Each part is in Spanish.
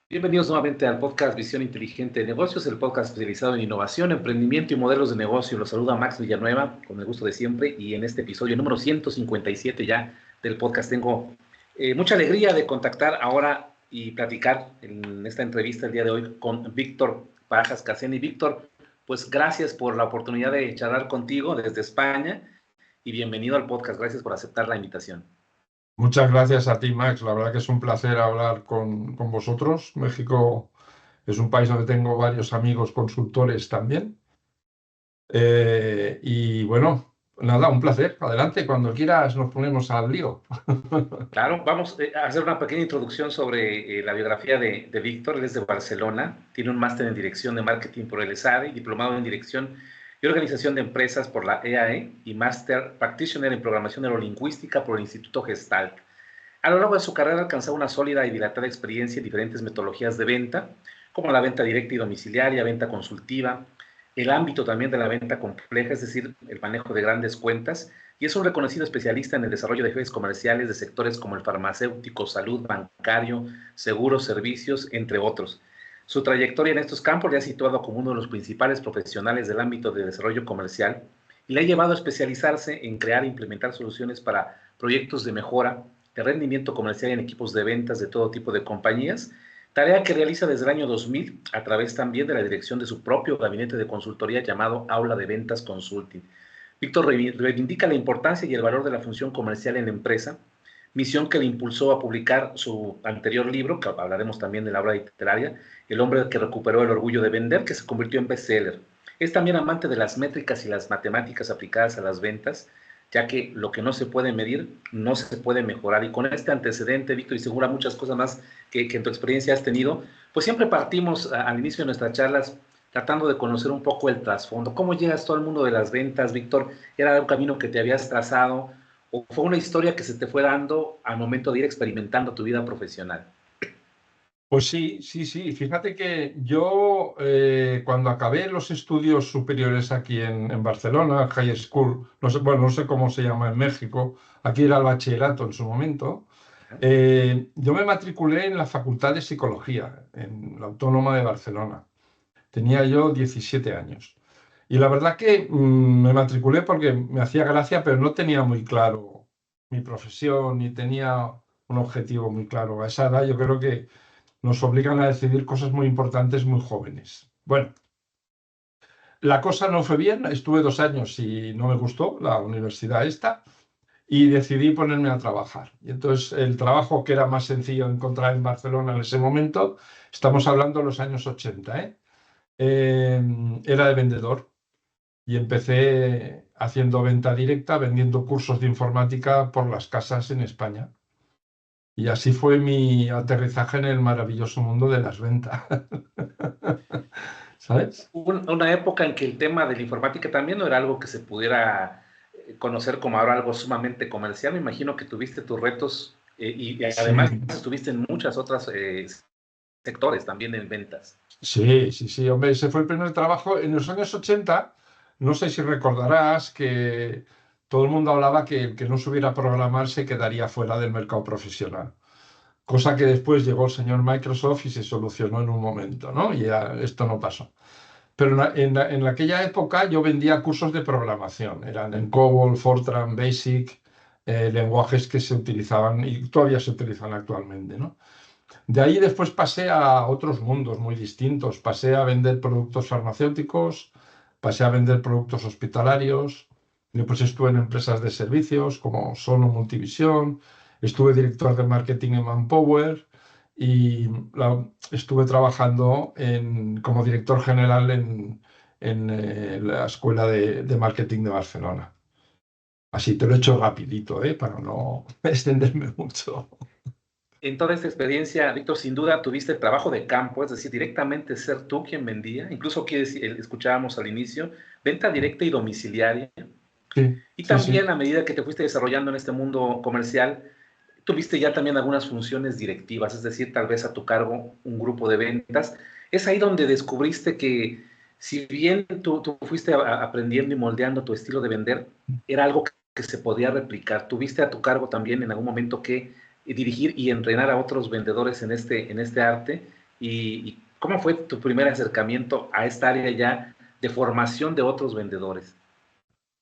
Bienvenidos nuevamente al podcast Visión Inteligente de Negocios, el podcast especializado en innovación, emprendimiento y modelos de negocio. Los saluda Max Villanueva, con el gusto de siempre, y en este episodio número 157 ya del podcast tengo mucha alegría de contactar ahora y platicar en esta entrevista el día de hoy con Víctor Barajas Caseni. Víctor, pues gracias por la oportunidad de charlar contigo desde España y bienvenido al podcast. Gracias por aceptar la invitación. Muchas gracias a ti, Max. La verdad que es un placer hablar con vosotros. México es un país donde tengo varios amigos consultores también. Y bueno, nada, un placer. Adelante, cuando quieras nos ponemos al lío. Claro, vamos a hacer una pequeña introducción sobre la biografía de Víctor. Él es de Barcelona, tiene un máster en Dirección de Marketing por el ESADE, diplomado en Dirección y Organización de Empresas por la EAE y Master Practitioner en Programación Neurolingüística por el Instituto Gestalt. A lo largo de su carrera ha alcanzado una sólida y dilatada experiencia en diferentes metodologías de venta, como la venta directa y domiciliaria, venta consultiva, el ámbito también de la venta compleja, es decir, el manejo de grandes cuentas, y es un reconocido especialista en el desarrollo de jefes comerciales de sectores como el farmacéutico, salud, bancario, seguros, servicios, entre otros. Su trayectoria en estos campos le ha situado como uno de los principales profesionales del ámbito de desarrollo comercial y le ha llevado a especializarse en crear e implementar soluciones para proyectos de mejora de rendimiento comercial en equipos de ventas de todo tipo de compañías, tarea que realiza desde el año 2000 a través también de la dirección de su propio gabinete de consultoría llamado Aula de Ventas Consulting. Víctor reivindica la importancia y el valor de la función comercial en la empresa, misión que le impulsó a publicar su anterior libro, que hablaremos también de la obra literaria, El hombre que recuperó el orgullo de vender, que se convirtió en bestseller. Es también amante de las métricas y las matemáticas aplicadas a las ventas, ya que lo que no se puede medir no se puede mejorar. Y con este antecedente, Víctor, y segura muchas cosas más que en tu experiencia has tenido, pues siempre partimos al inicio de nuestras charlas tratando de conocer un poco el trasfondo. ¿Cómo llegas todo el mundo de las ventas, Víctor? ¿Era un camino que te habías trazado o fue una historia que se te fue dando al momento de ir experimentando tu vida profesional? Pues sí, sí, sí. Fíjate que yo cuando acabé los estudios superiores aquí en Barcelona, High School, no sé, bueno, no sé cómo se llama en México, aquí era el bachillerato en su momento. Yo me matriculé en la Facultad de Psicología, en la Autónoma de Barcelona. Tenía yo 17 años. Y la verdad que me matriculé porque me hacía gracia, pero no tenía muy claro mi profesión, ni tenía un objetivo muy claro. A esa edad yo creo que nos obligan a decidir cosas muy importantes muy jóvenes. Bueno, la cosa no fue bien. Estuve 2 años y no me gustó la universidad esta y decidí ponerme a trabajar. Y entonces el trabajo que era más sencillo de encontrar en Barcelona en ese momento, estamos hablando de los años 80, era de vendedor y empecé haciendo venta directa, vendiendo cursos de informática por las casas en España. Y así fue mi aterrizaje en el maravilloso mundo de las ventas. ¿Sabes? Una época en que el tema de la informática también no era algo que se pudiera conocer como ahora algo sumamente comercial. Me imagino que tuviste tus retos y además Sí, estuviste en muchas otras sectores también en ventas. sí, sí, sí, hombre, ese fue el primer trabajo. En los años 80, no sé si recordarás que todo el mundo hablaba que el que no supiera programar se quedaría fuera del mercado profesional. Cosa que después llegó el señor Microsoft y se solucionó en un momento, ¿no? Y ya esto no pasó. Pero en aquella época yo vendía cursos de programación. Eran en COBOL, Fortran, Basic, lenguajes que se utilizaban y todavía se utilizan actualmente, ¿no? De ahí después pasé a otros mundos muy distintos. Pasé a vender productos farmacéuticos, pasé a vender productos hospitalarios, después estuve en empresas de servicios como Sono Multivisión, estuve director de marketing en Manpower y estuve trabajando como director general en la Escuela de Marketing de Barcelona. Así te lo he hecho rapidito, para no extenderme mucho. En toda esta experiencia, Víctor, sin duda tuviste el trabajo de campo, es decir, directamente ser tú quien vendía, incluso aquí escuchábamos al inicio, venta directa y domiciliaria. Sí, Y sí, también sí. a medida que te fuiste desarrollando en este mundo comercial, tuviste ya también algunas funciones directivas, es decir, tal vez a tu cargo un grupo de ventas. Es ahí donde descubriste que si bien tú fuiste aprendiendo y moldeando tu estilo de vender, era algo que se podía replicar. Tuviste a tu cargo también en algún momento que dirigir y entrenar a otros vendedores en este arte y cómo fue tu primer acercamiento a esta área ya de formación de otros vendedores.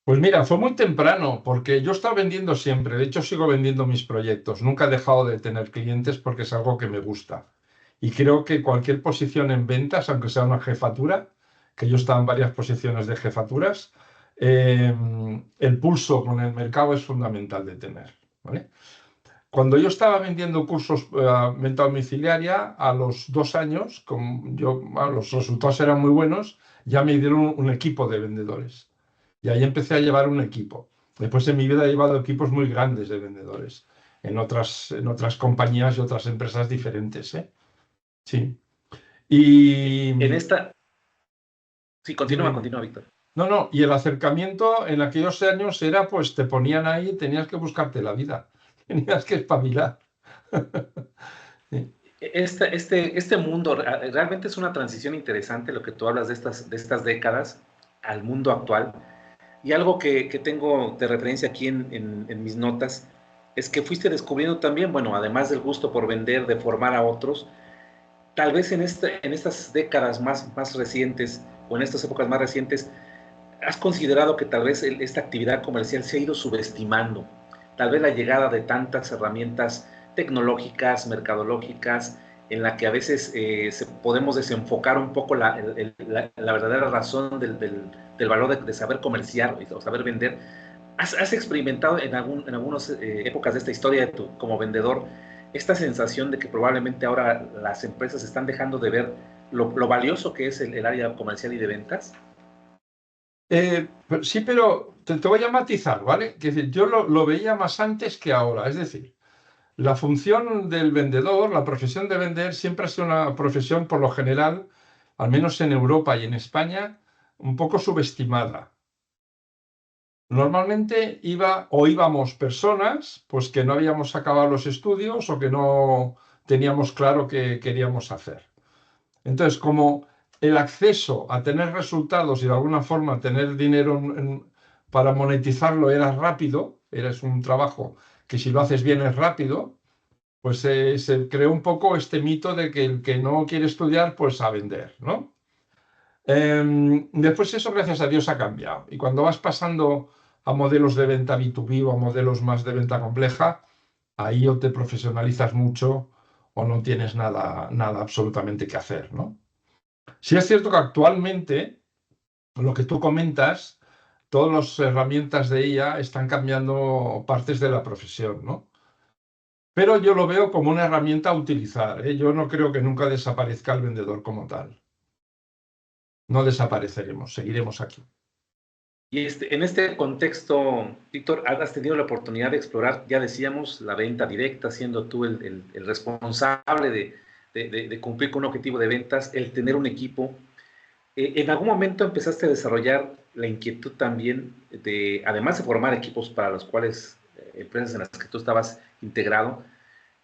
Pues mira, fue muy temprano, porque yo he estado vendiendo siempre, de hecho sigo vendiendo mis proyectos, nunca he dejado de tener clientes porque es algo que me gusta. Y creo que cualquier posición en ventas, aunque sea una jefatura, que yo estaba en varias posiciones de jefaturas, eh, el pulso con el mercado es fundamental de tener, ¿vale? Cuando yo estaba vendiendo cursos venta domiciliaria, a los 2 años, los resultados eran muy buenos, ya me dieron un equipo de vendedores. Y ahí empecé a llevar un equipo. Después en mi vida he llevado equipos muy grandes de vendedores en otras compañías y otras empresas diferentes, ¿eh? Sí. Y En esta, sí, dime, continúa, dime. continúa, Víctor. No, no, y el acercamiento en aquellos años era, pues te ponían ahí, tenías que buscarte la vida, tenías que espabilar. Sí. Este mundo realmente es una transición interesante, lo que tú hablas de estas décadas al mundo actual. Y algo que tengo de referencia aquí en mis notas es que fuiste descubriendo también, bueno, además del gusto por vender, de formar a otros, tal vez en estas décadas más recientes o en estas épocas más recientes, has considerado que tal vez esta actividad comercial se ha ido subestimando. Tal vez la llegada de tantas herramientas tecnológicas, mercadológicas, en la que a veces podemos desenfocar un poco la verdadera razón del valor de saber comerciar o saber vender. ¿Has experimentado en algunas épocas de esta historia como vendedor esta sensación de que probablemente ahora las empresas están dejando de ver lo valioso que es el área comercial y de ventas? Sí, pero te voy a matizar, ¿vale? Que decir, yo lo veía más antes que ahora. Es decir, la función del vendedor, la profesión de vender, siempre ha sido una profesión, por lo general, al menos en Europa y en España, un poco subestimada. Normalmente íbamos personas pues que no habíamos acabado los estudios o que no teníamos claro qué queríamos hacer. Entonces, como el acceso a tener resultados y de alguna forma tener dinero para monetizarlo era rápido, es un trabajo que si lo haces bien es rápido, pues se creó un poco este mito de que el que no quiere estudiar, pues a vender, ¿no? Después eso, gracias a Dios, ha cambiado. Y cuando vas pasando a modelos de venta B2B o a modelos más de venta compleja, ahí o te profesionalizas mucho o no tienes nada absolutamente que hacer, ¿no? Sí es cierto que actualmente, lo que tú comentas, todas las herramientas de IA están cambiando partes de la profesión, ¿no? Pero yo lo veo como una herramienta a utilizar, ¿eh? Yo no creo que nunca desaparezca el vendedor como tal. No desapareceremos, seguiremos aquí. Y en este contexto, Víctor, has tenido la oportunidad de explorar, ya decíamos, la venta directa, siendo tú el responsable de cumplir con un objetivo de ventas, el tener un equipo. ¿En algún momento empezaste a desarrollar la inquietud también además de formar equipos para los cuales, empresas en las que tú estabas integrado,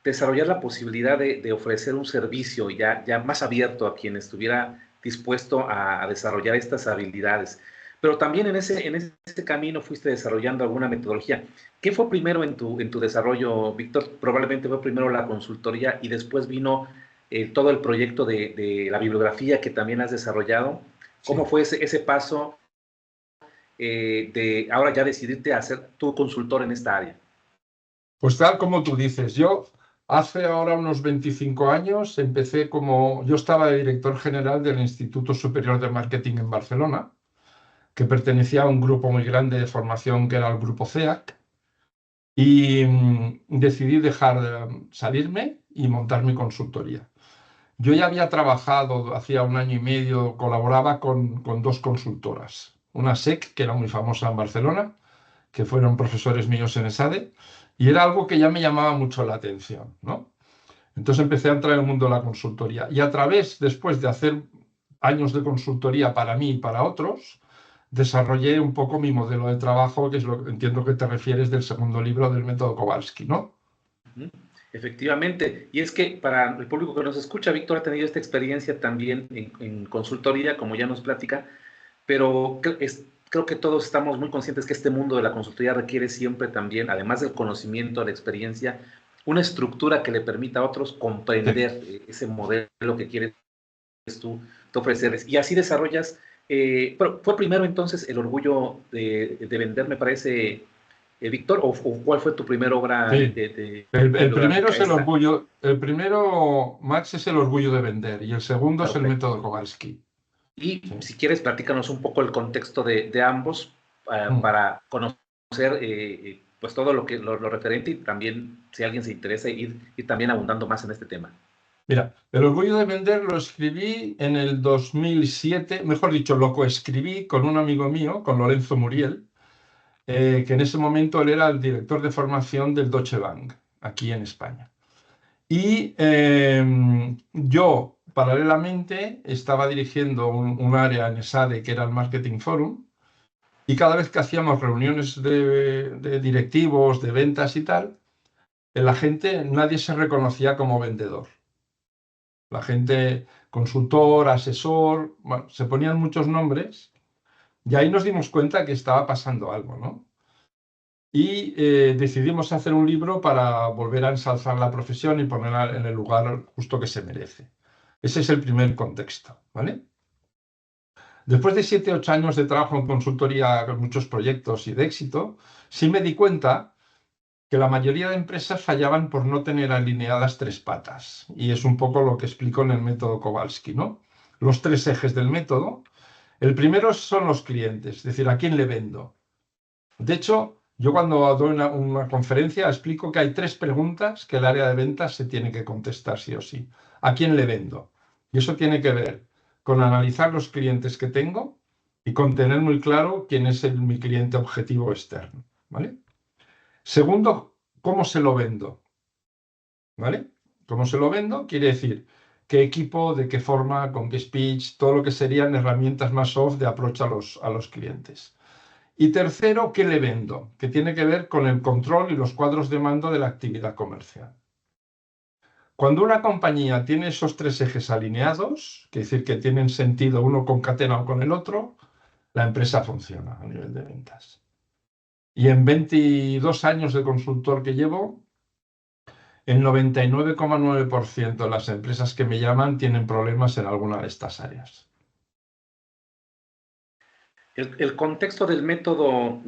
desarrollar la posibilidad de ofrecer un servicio ya más abierto a quien estuviera dispuesto a desarrollar estas habilidades? Pero también en ese camino fuiste desarrollando alguna metodología. ¿Qué fue primero en tu desarrollo, Víctor? Probablemente fue primero la consultoría y después vino todo el proyecto de la bibliografía que también has desarrollado. ¿Cómo Sí. fue ese paso de ahora ya decidirte a ser tu consultor en esta área? Pues tal como tú dices, yo hace ahora unos 25 años yo estaba de director general del Instituto Superior de Marketing en Barcelona, que pertenecía a un grupo muy grande de formación que era el grupo CEAC, y decidí salirme y montar mi consultoría. Yo ya había trabajado hacía un año y medio, colaboraba con dos consultoras, una SEC, que era muy famosa en Barcelona, que fueron profesores míos en ESADE, y era algo que ya me llamaba mucho la atención, ¿no? Entonces empecé a entrar en el mundo de la consultoría y después de hacer años de consultoría para mí y para otros, desarrollé un poco mi modelo de trabajo, que es lo que entiendo que te refieres del segundo libro del método Kowalski, ¿no? Efectivamente, y es que para el público que nos escucha, Víctor ha tenido esta experiencia también en consultoría, como ya nos platica, pero creo que todos estamos muy conscientes que este mundo de la consultoría requiere siempre también, además del conocimiento, la experiencia, una estructura que le permita a otros Sí. comprender ese modelo que quieres tú ofrecerles. Y así desarrollas, pero fue primero entonces el orgullo de vender, me parece, Víctor, o cuál fue tu primera obra Sí. El primero biográfica es el esta. orgullo, el primero, Max, es el orgullo de vender y el segundo es el Perfecto. método Kowalski. Y Sí. si quieres, platícanos un poco el contexto de ambos Mm. para conocer pues todo lo referente y también, si alguien se interesa, ir también abundando más en este tema. Mira, el orgullo de vender lo escribí en el 2007, mejor dicho, lo coescribí con un amigo mío, con Lorenzo Muriel, que en ese momento él era el director de formación del Deutsche Bank, aquí en España. Y yo, paralelamente, estaba dirigiendo un área en ESADE que era el Marketing Forum, y cada vez que hacíamos reuniones de directivos, de ventas y tal, la gente, nadie se reconocía como vendedor. La gente, consultor, asesor, bueno, se ponían muchos nombres y ahí nos dimos cuenta que estaba pasando algo, ¿no? Y decidimos hacer un libro para volver a ensalzar la profesión y ponerla en el lugar justo que se merece. Ese es el primer contexto, ¿vale? Después de 7, 8 años de trabajo en consultoría con muchos proyectos y de éxito, sí me di cuenta que la mayoría de empresas fallaban por no tener alineadas tres patas. Y es un poco lo que explico en el método Kowalski, ¿no? Los tres ejes del método. El primero son los clientes, es decir, ¿a quién le vendo? De hecho, yo cuando doy una conferencia explico que hay tres preguntas que el área de ventas se tiene que contestar sí o sí. ¿A quién le vendo? Y eso tiene que ver con analizar los clientes que tengo y con tener muy claro quién es mi cliente objetivo externo, ¿vale? Segundo, ¿cómo se lo vendo? ¿Vale? ¿Cómo se lo vendo? Quiere decir, qué equipo, de qué forma, con qué speech, todo lo que serían herramientas más soft de approach a los clientes. Y tercero, ¿qué le vendo? Que tiene que ver con el control y los cuadros de mando de la actividad comercial. Cuando una compañía tiene esos tres ejes alineados, quiere decir que tienen sentido uno concatenado con el otro, la empresa funciona a nivel de ventas. Y en 22 años de consultor que llevo, el 99,9% de las empresas que me llaman tienen problemas en alguna de estas áreas. El contexto del método,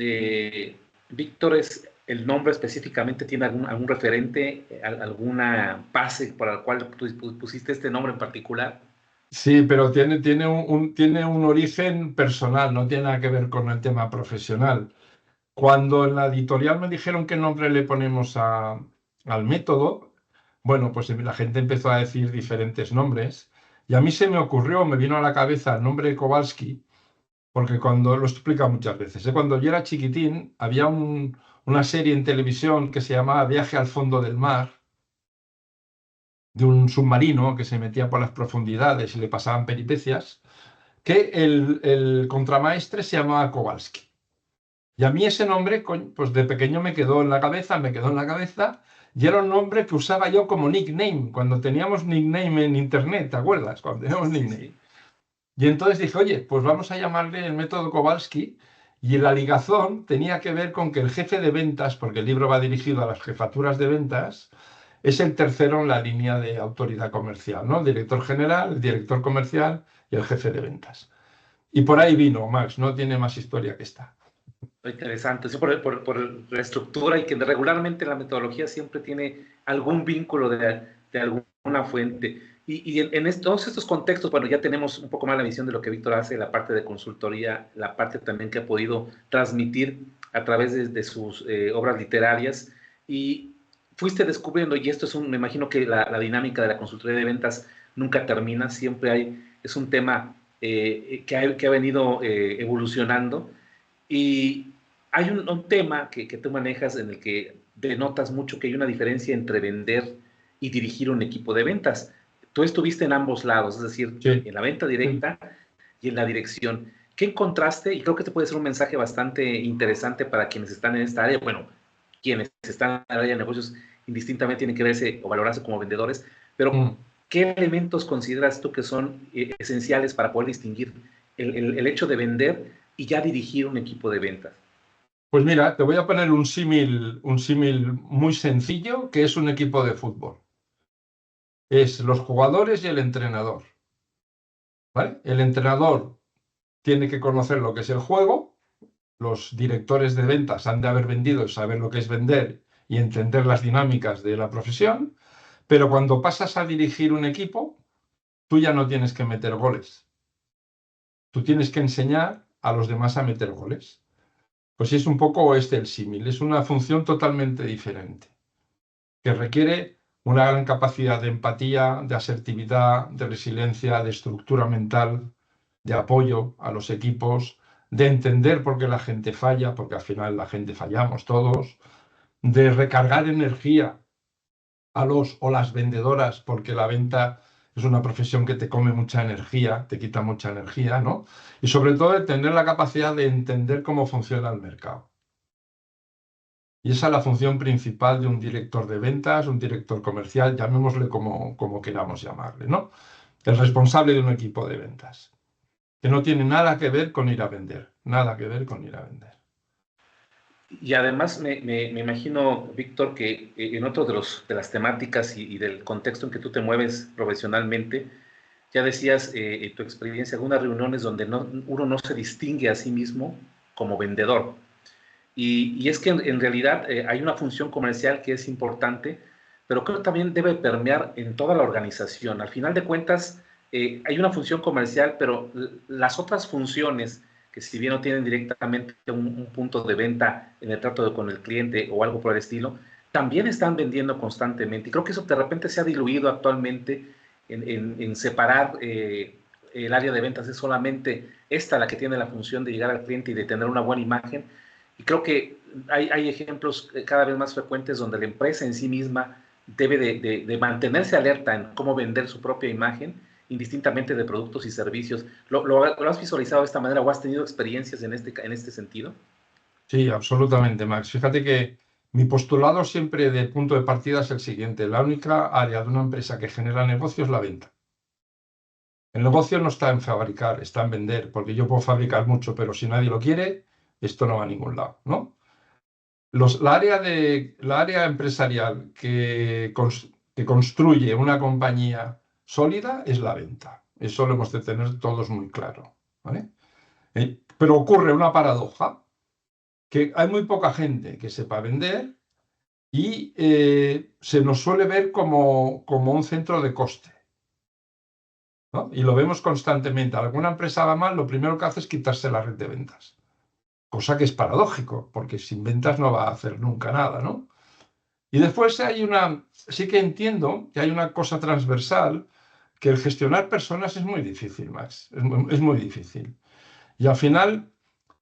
Víctor, es el nombre específicamente, ¿tiene algún referente, alguna base para la cual tú pusiste este nombre en particular? Sí, pero tiene un origen personal, no tiene nada que ver con el tema profesional. Cuando en la editorial me dijeron qué nombre le ponemos al método, bueno, pues la gente empezó a decir diferentes nombres y a mí se me ocurrió, me vino a la cabeza el nombre de Kowalski, porque cuando, lo he explicado muchas veces, cuando yo era chiquitín había una serie en televisión que se llamaba Viaje al fondo del mar, de un submarino que se metía por las profundidades y le pasaban peripecias, que el contramaestre se llamaba Kowalski. Y a mí ese nombre, pues de pequeño me quedó en la cabeza, y era un nombre que usaba yo como nickname, cuando teníamos nickname en internet, ¿te acuerdas? Cuando teníamos Sí, nickname. sí. Y entonces dije, oye, pues vamos a llamarle el método Kowalski, y la ligazón tenía que ver con que el jefe de ventas, porque el libro va dirigido a las jefaturas de ventas, es el tercero en la línea de autoridad comercial, ¿no? El director general, el director comercial y el jefe de ventas. Y por ahí vino, Max, no tiene más historia que esta. Interesante, sí, por la estructura y que regularmente la metodología siempre tiene algún vínculo de alguna fuente. Y en todos estos contextos, bueno, ya tenemos un poco más la visión de lo que Víctor hace, la parte de consultoría, la parte también que ha podido transmitir a través de sus obras literarias. Y fuiste descubriendo, y esto me imagino que la dinámica de la consultoría de ventas nunca termina, siempre es un tema que ha venido evolucionando. Y hay un tema que tú manejas en el que denotas mucho que hay una diferencia entre vender y dirigir un equipo de ventas. Tú estuviste en ambos lados, es decir, Sí, en la venta sí. directa y en la dirección. ¿Qué encontraste? Y creo que te puede ser un mensaje bastante interesante para quienes están en esta área. Bueno, quienes están en el área de negocios indistintamente tienen que verse o valorarse como vendedores, pero Mm. ¿qué elementos consideras tú que son esenciales para poder distinguir el hecho de vender y ya dirigir un equipo de ventas? Pues mira, te voy a poner un símil muy sencillo, que es un equipo de fútbol. Es los jugadores y el entrenador, ¿vale? El entrenador tiene que conocer lo que es el juego, los directores de ventas han de haber vendido, saber lo que es vender y entender las dinámicas de la profesión, pero cuando pasas a dirigir un equipo, tú ya no tienes que meter goles. Tú tienes que enseñar a los demás a meter goles. Pues es un poco el símil, es una función totalmente diferente, que requiere una gran capacidad de empatía, de asertividad, de resiliencia, de estructura mental, de apoyo a los equipos, de entender por qué la gente falla, porque al final la gente fallamos todos, de recargar energía a los o las vendedoras, porque la venta es una profesión que te come mucha energía, te quita mucha energía, ¿no? Y sobre todo de tener la capacidad de entender cómo funciona el mercado. Y esa es la función principal de un director de ventas, un director comercial, llamémosle como queramos llamarle, ¿no? El responsable de un equipo de ventas, que no tiene nada que ver con ir a vender, nada que ver con ir a vender. Y además me imagino, Víctor, que en otro de las temáticas y del contexto en que tú te mueves profesionalmente, ya decías en tu experiencia, algunas reuniones donde uno no se distingue a sí mismo como vendedor. Y es que en realidad hay una función comercial que es importante, pero creo que también debe permear en toda la organización. Al final de cuentas, hay una función comercial, pero las otras funciones, que si bien no tienen directamente un punto de venta en el trato con el cliente o algo por el estilo, también están vendiendo constantemente. Y creo que eso de repente se ha diluido actualmente en separar el área de ventas. Es solamente esta la que tiene la función de llegar al cliente y de tener una buena imagen, y creo que hay ejemplos cada vez más frecuentes donde la empresa en sí misma debe de mantenerse alerta en cómo vender su propia imagen, indistintamente de productos y servicios. ¿Lo has visualizado de esta manera o has tenido experiencias en este sentido? Sí, absolutamente, Max. Fíjate que mi postulado siempre de punto de partida es el siguiente. La única área de una empresa que genera negocio es la venta. El negocio no está en fabricar, está en vender, porque yo puedo fabricar mucho, pero si nadie lo quiere, esto no va a ningún lado, ¿no? La área empresarial que construye una compañía sólida es la venta. Eso lo hemos de tener todos muy claro, ¿vale? Pero ocurre una paradoja, que hay muy poca gente que sepa vender y se nos suele ver como un centro de coste, ¿no? Y lo vemos constantemente. Alguna empresa va mal, lo primero que hace es quitarse la red de ventas, cosa que es paradójico, porque sin ventas no va a hacer nunca nada, ¿no? Y después sí que entiendo que hay una cosa transversal, que el gestionar personas es muy difícil, Max, es muy difícil. Y al final,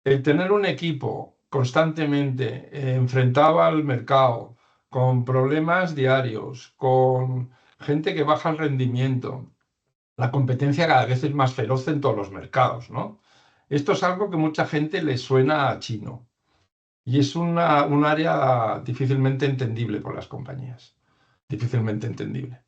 el tener un equipo constantemente enfrentado al mercado, con problemas diarios, con gente que baja el rendimiento, la competencia cada vez es más feroz en todos los mercados, ¿no? Esto es algo que mucha gente le suena a chino. Y es un área difícilmente entendible por las compañías. Difícilmente entendible.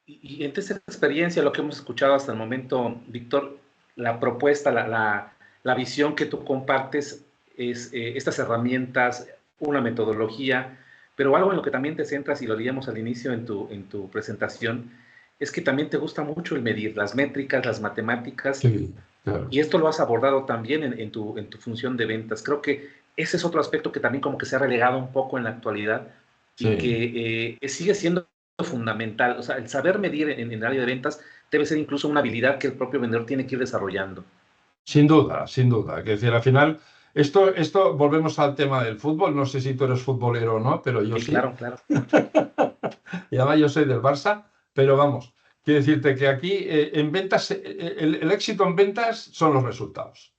Y en esta experiencia, lo que hemos escuchado hasta el momento, Víctor, la propuesta, la visión que tú compartes es estas herramientas, una metodología, pero algo en lo que también te centras, y lo leíamos al inicio en tu presentación, es que también te gusta mucho el medir las métricas, las matemáticas, Sí, claro. y esto lo has abordado también en tu función de ventas. Creo que ese es otro aspecto que también como que se ha relegado un poco en la actualidad y Sí. que sigue siendo fundamental. O sea, el saber medir en el área de ventas debe ser incluso una habilidad que el propio vendedor tiene que ir desarrollando. Sin duda, sin duda. Es decir, al final, esto volvemos al tema del fútbol. No sé si tú eres futbolero o no, pero yo Sí, sí. claro, claro. Y además yo soy del Barça, pero vamos, quiero decirte que aquí en ventas, el éxito en ventas son los resultados.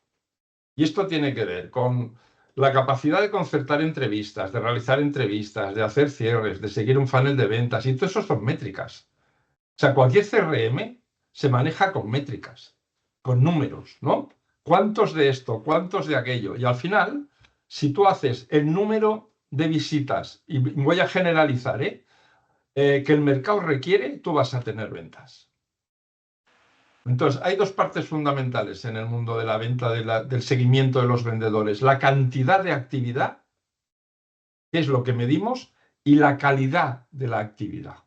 Y esto tiene que ver con la capacidad de concertar entrevistas, de realizar entrevistas, de hacer cierres, de seguir un funnel de ventas, y todo eso son métricas. O sea, cualquier CRM se maneja con métricas, con números, ¿no? ¿Cuántos de esto? ¿Cuántos de aquello? Y al final, si tú haces el número de visitas, y voy a generalizar, que el mercado requiere, tú vas a tener ventas. Entonces, hay dos partes fundamentales en el mundo de la venta, del seguimiento de los vendedores. La cantidad de actividad, que es lo que medimos, y la calidad de la actividad.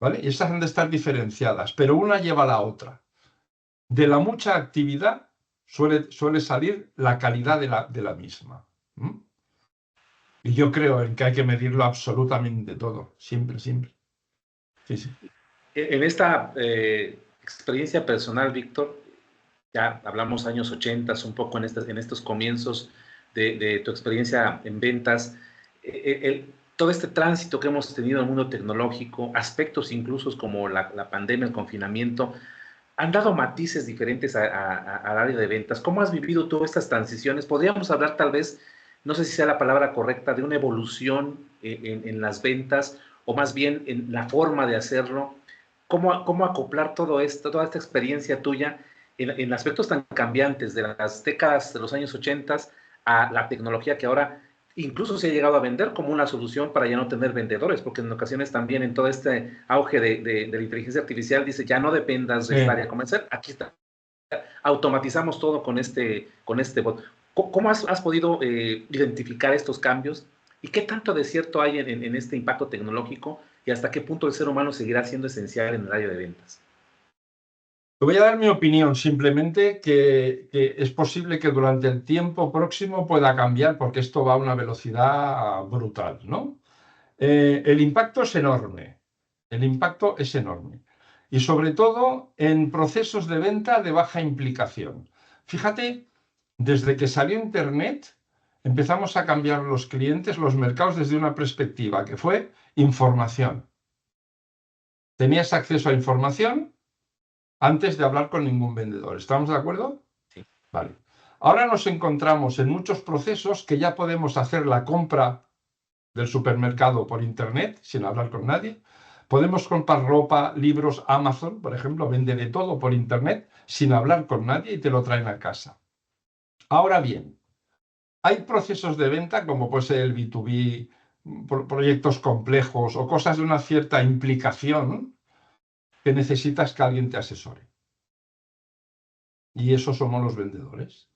¿Vale? Y esas han de estar diferenciadas, pero una lleva a la otra. De la mucha actividad suele salir la calidad de la misma. ¿Mm? Y yo creo en que hay que medirlo absolutamente todo, siempre, siempre. Sí, sí. En esta experiencia personal, Víctor, ya hablamos años 80, un poco en estos comienzos de tu experiencia en ventas, todo este tránsito que hemos tenido en el mundo tecnológico, aspectos incluso como la pandemia, el confinamiento, han dado matices diferentes al área de ventas. ¿Cómo has vivido tú estas transiciones? Podríamos hablar tal vez, no sé si sea la palabra correcta, de una evolución en las ventas o más bien en la forma de hacerlo. ¿Cómo acoplar todo esto, toda esta experiencia tuya en aspectos tan cambiantes de las décadas de los años 80 a la tecnología que ahora incluso se ha llegado a vender como una solución para ya no tener vendedores? Porque en ocasiones también en todo este auge de la inteligencia artificial dice, ya no dependas de esta Sí. área comercial, aquí está, automatizamos todo con este bot. ¿Cómo has podido identificar estos cambios y qué tanto de cierto hay en este impacto tecnológico y hasta qué punto el ser humano seguirá siendo esencial en el área de ventas? Te voy a dar mi opinión, simplemente que es posible que durante el tiempo próximo pueda cambiar porque esto va a una velocidad brutal, ¿no? El impacto es enorme, el impacto es enorme. Y sobre todo en procesos de venta de baja implicación. Fíjate, desde que salió Internet, empezamos a cambiar los clientes, los mercados desde una perspectiva que fue información. Tenías acceso a información antes de hablar con ningún vendedor. ¿Estamos de acuerdo? Sí. Vale. Ahora nos encontramos en muchos procesos que ya podemos hacer la compra del supermercado por internet sin hablar con nadie. Podemos comprar ropa, libros, Amazon, por ejemplo, vende de todo por internet sin hablar con nadie y te lo traen a casa. Ahora bien, hay procesos de venta como puede ser el B2B, proyectos complejos o cosas de una cierta implicación que necesitas que alguien te asesore. Y esos somos los vendedores.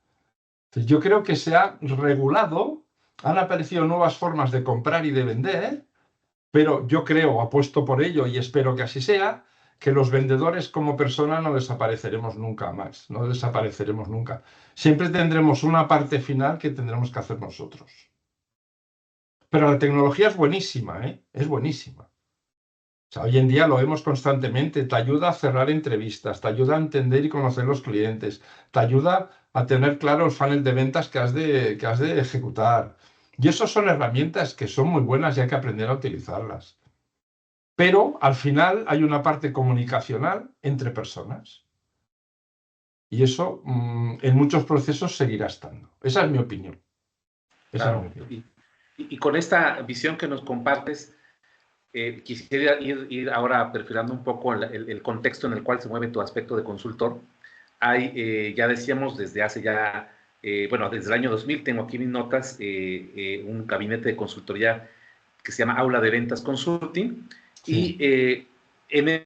Entonces, yo creo que se ha regulado, han aparecido nuevas formas de comprar y de vender, pero yo creo, apuesto por ello y espero que así sea, que los vendedores como persona no desapareceremos nunca más, no desapareceremos nunca. Siempre tendremos una parte final que tendremos que hacer nosotros. Pero la tecnología es buenísima, ¿eh? Es buenísima. O sea, hoy en día lo vemos constantemente, te ayuda a cerrar entrevistas, te ayuda a entender y conocer los clientes, te ayuda a tener claro el funnel de ventas que has de ejecutar. Y eso son herramientas que son muy buenas y hay que aprender a utilizarlas. Pero al final hay una parte comunicacional entre personas. Y eso en muchos procesos seguirá estando. Esa es mi opinión. Esa es mi Claro. opinión. Y con esta visión que nos compartes, quisiera ir ahora perfilando un poco el contexto en el cual se mueve tu aspecto de consultor. Hay, ya decíamos, desde hace ya, bueno, desde el año 2000, tengo aquí mis notas, un gabinete de consultoría que se llama Aula de Ventas Consulting. Sí. Y en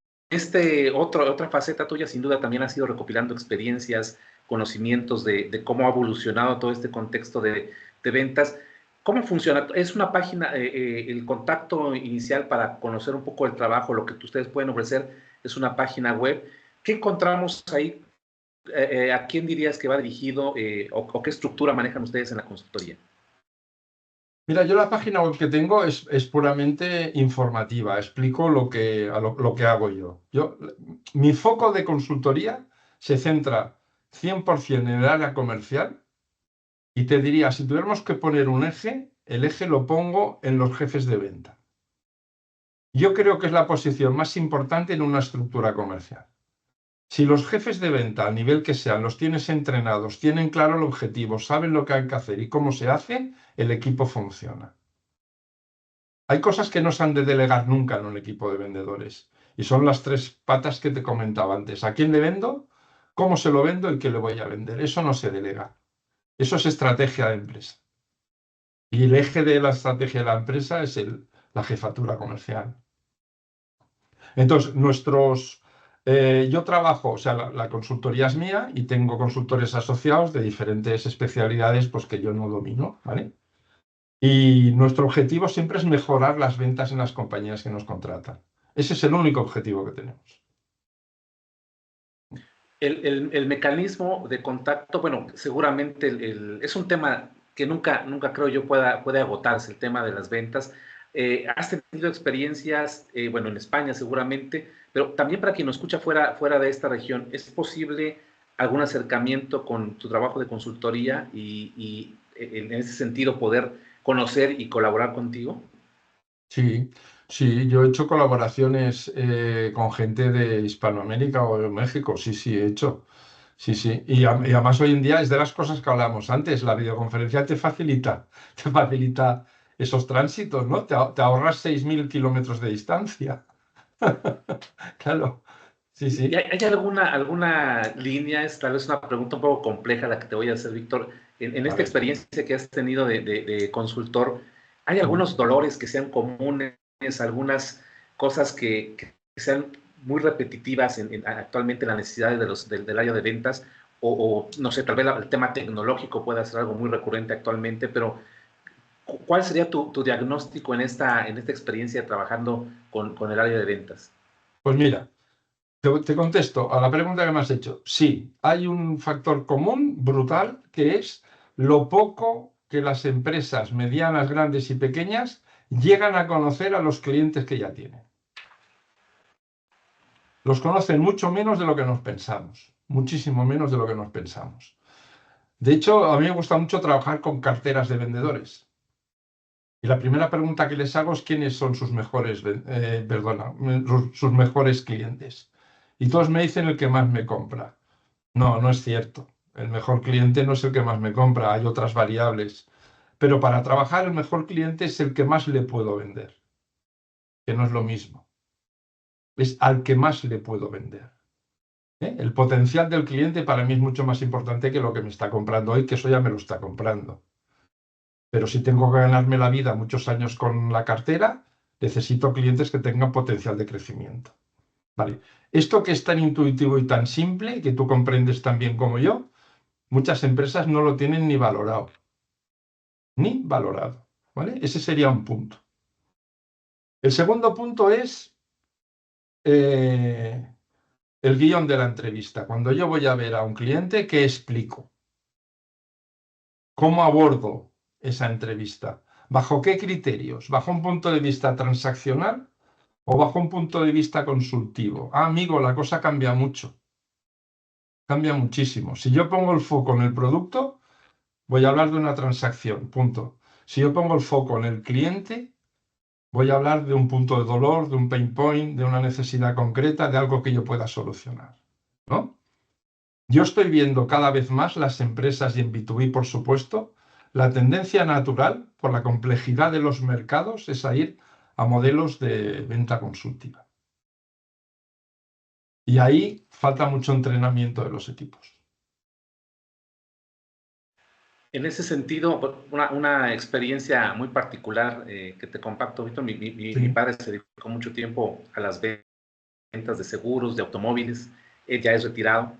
otra faceta tuya, sin duda, también has ido recopilando experiencias, conocimientos de cómo ha evolucionado todo este contexto de ventas. ¿Cómo funciona? ¿Es una página, el contacto inicial para conocer un poco el trabajo, lo que ustedes pueden ofrecer, es una página web? ¿Qué encontramos ahí? ¿A quién dirías que va dirigido o qué estructura manejan ustedes en la consultoría? Mira, yo la página web que tengo es puramente informativa. Explico lo que hago yo. Mi foco de consultoría se centra 100% en el área comercial y te diría, si tuviéramos que poner un eje, el eje lo pongo en los jefes de venta. Yo creo que es la posición más importante en una estructura comercial. Si los jefes de venta, a nivel que sean, los tienes entrenados, tienen claro el objetivo, saben lo que hay que hacer y cómo se hace, el equipo funciona. Hay cosas que no se han de delegar nunca en un equipo de vendedores. Y son las tres patas que te comentaba antes. ¿A quién le vendo? ¿Cómo se lo vendo y qué le voy a vender? Eso no se delega. Eso es estrategia de empresa. Y el eje de la estrategia de la empresa es la jefatura comercial. Entonces, Yo trabajo, o sea, la consultoría es mía y tengo consultores asociados de diferentes especialidades pues, que yo no domino, ¿vale? Y nuestro objetivo siempre es mejorar las ventas en las compañías que nos contratan. Ese es el único objetivo que tenemos. El mecanismo de contacto, bueno, seguramente es un tema que nunca creo yo puede agotarse, el tema de las ventas. ¿Has tenido experiencias, bueno, en España seguramente, pero también para quien nos escucha fuera de esta región, ¿es posible algún acercamiento con tu trabajo de consultoría y en ese sentido poder conocer y colaborar contigo? Sí, sí, yo he hecho colaboraciones con gente de Hispanoamérica o de México, sí, sí, he hecho. Sí, sí. Y además hoy en día es de las cosas que hablábamos antes, la videoconferencia te facilita esos tránsitos, ¿no? Te ahorras 6.000 kilómetros de distancia. Claro, sí, ¿Y sí. hay alguna línea, es tal vez una pregunta un poco compleja la que te voy a hacer, Víctor, en A esta ver. experiencia que has tenido de consultor, ¿hay Mm. algunos dolores que sean comunes, algunas cosas que sean muy repetitivas actualmente en las necesidades del área de ventas? O, no sé, tal vez el tema tecnológico pueda ser algo muy recurrente actualmente, pero ¿cuál sería tu diagnóstico en esta experiencia trabajando con el área de ventas? Pues mira, te contesto a la pregunta que me has hecho. Sí, hay un factor común brutal que es lo poco que las empresas medianas, grandes y pequeñas llegan a conocer a los clientes que ya tienen. Los conocen mucho menos de lo que nos pensamos, muchísimo menos de lo que nos pensamos. De hecho, a mí me gusta mucho trabajar con carteras de vendedores. Y la primera pregunta que les hago es quiénes son sus mejores, sus mejores clientes. Y todos me dicen el que más me compra. No, no es cierto. El mejor cliente no es el que más me compra, hay otras variables. Pero para trabajar el mejor cliente es el que más le puedo vender, que no es lo mismo. Es al que más le puedo vender. ¿Eh? El potencial del cliente para mí es mucho más importante que lo que me está comprando hoy, que eso ya me lo está comprando. Pero si tengo que ganarme la vida muchos años con la cartera, necesito clientes que tengan potencial de crecimiento. Vale. Esto que es tan intuitivo y tan simple, que tú comprendes tan bien como yo, muchas empresas no lo tienen ni valorado. Ni valorado. ¿Vale? Ese sería un punto. El segundo punto es eh, el guión de la entrevista. Cuando yo voy a ver a un cliente, ¿qué explico? ¿Cómo abordo esa entrevista? ¿Bajo qué criterios? ¿Bajo un punto de vista transaccional o bajo un punto de vista consultivo? Ah, amigo, la cosa cambia mucho, cambia muchísimo. Si yo pongo el foco en el producto, voy a hablar de una transacción, punto. Si yo pongo el foco en el cliente, voy a hablar de un punto de dolor, de un pain point, de una necesidad concreta, de algo que yo pueda solucionar, ¿no? Yo estoy viendo cada vez más las empresas y en B2B, por supuesto, la tendencia natural por la complejidad de los mercados es a ir a modelos de venta consultiva. Y ahí falta mucho entrenamiento de los equipos. En ese sentido, una experiencia muy particular que te comparto, Víctor, mi Sí. padre se dedicó mucho tiempo a las ventas de seguros, de automóviles, él ya es retirado,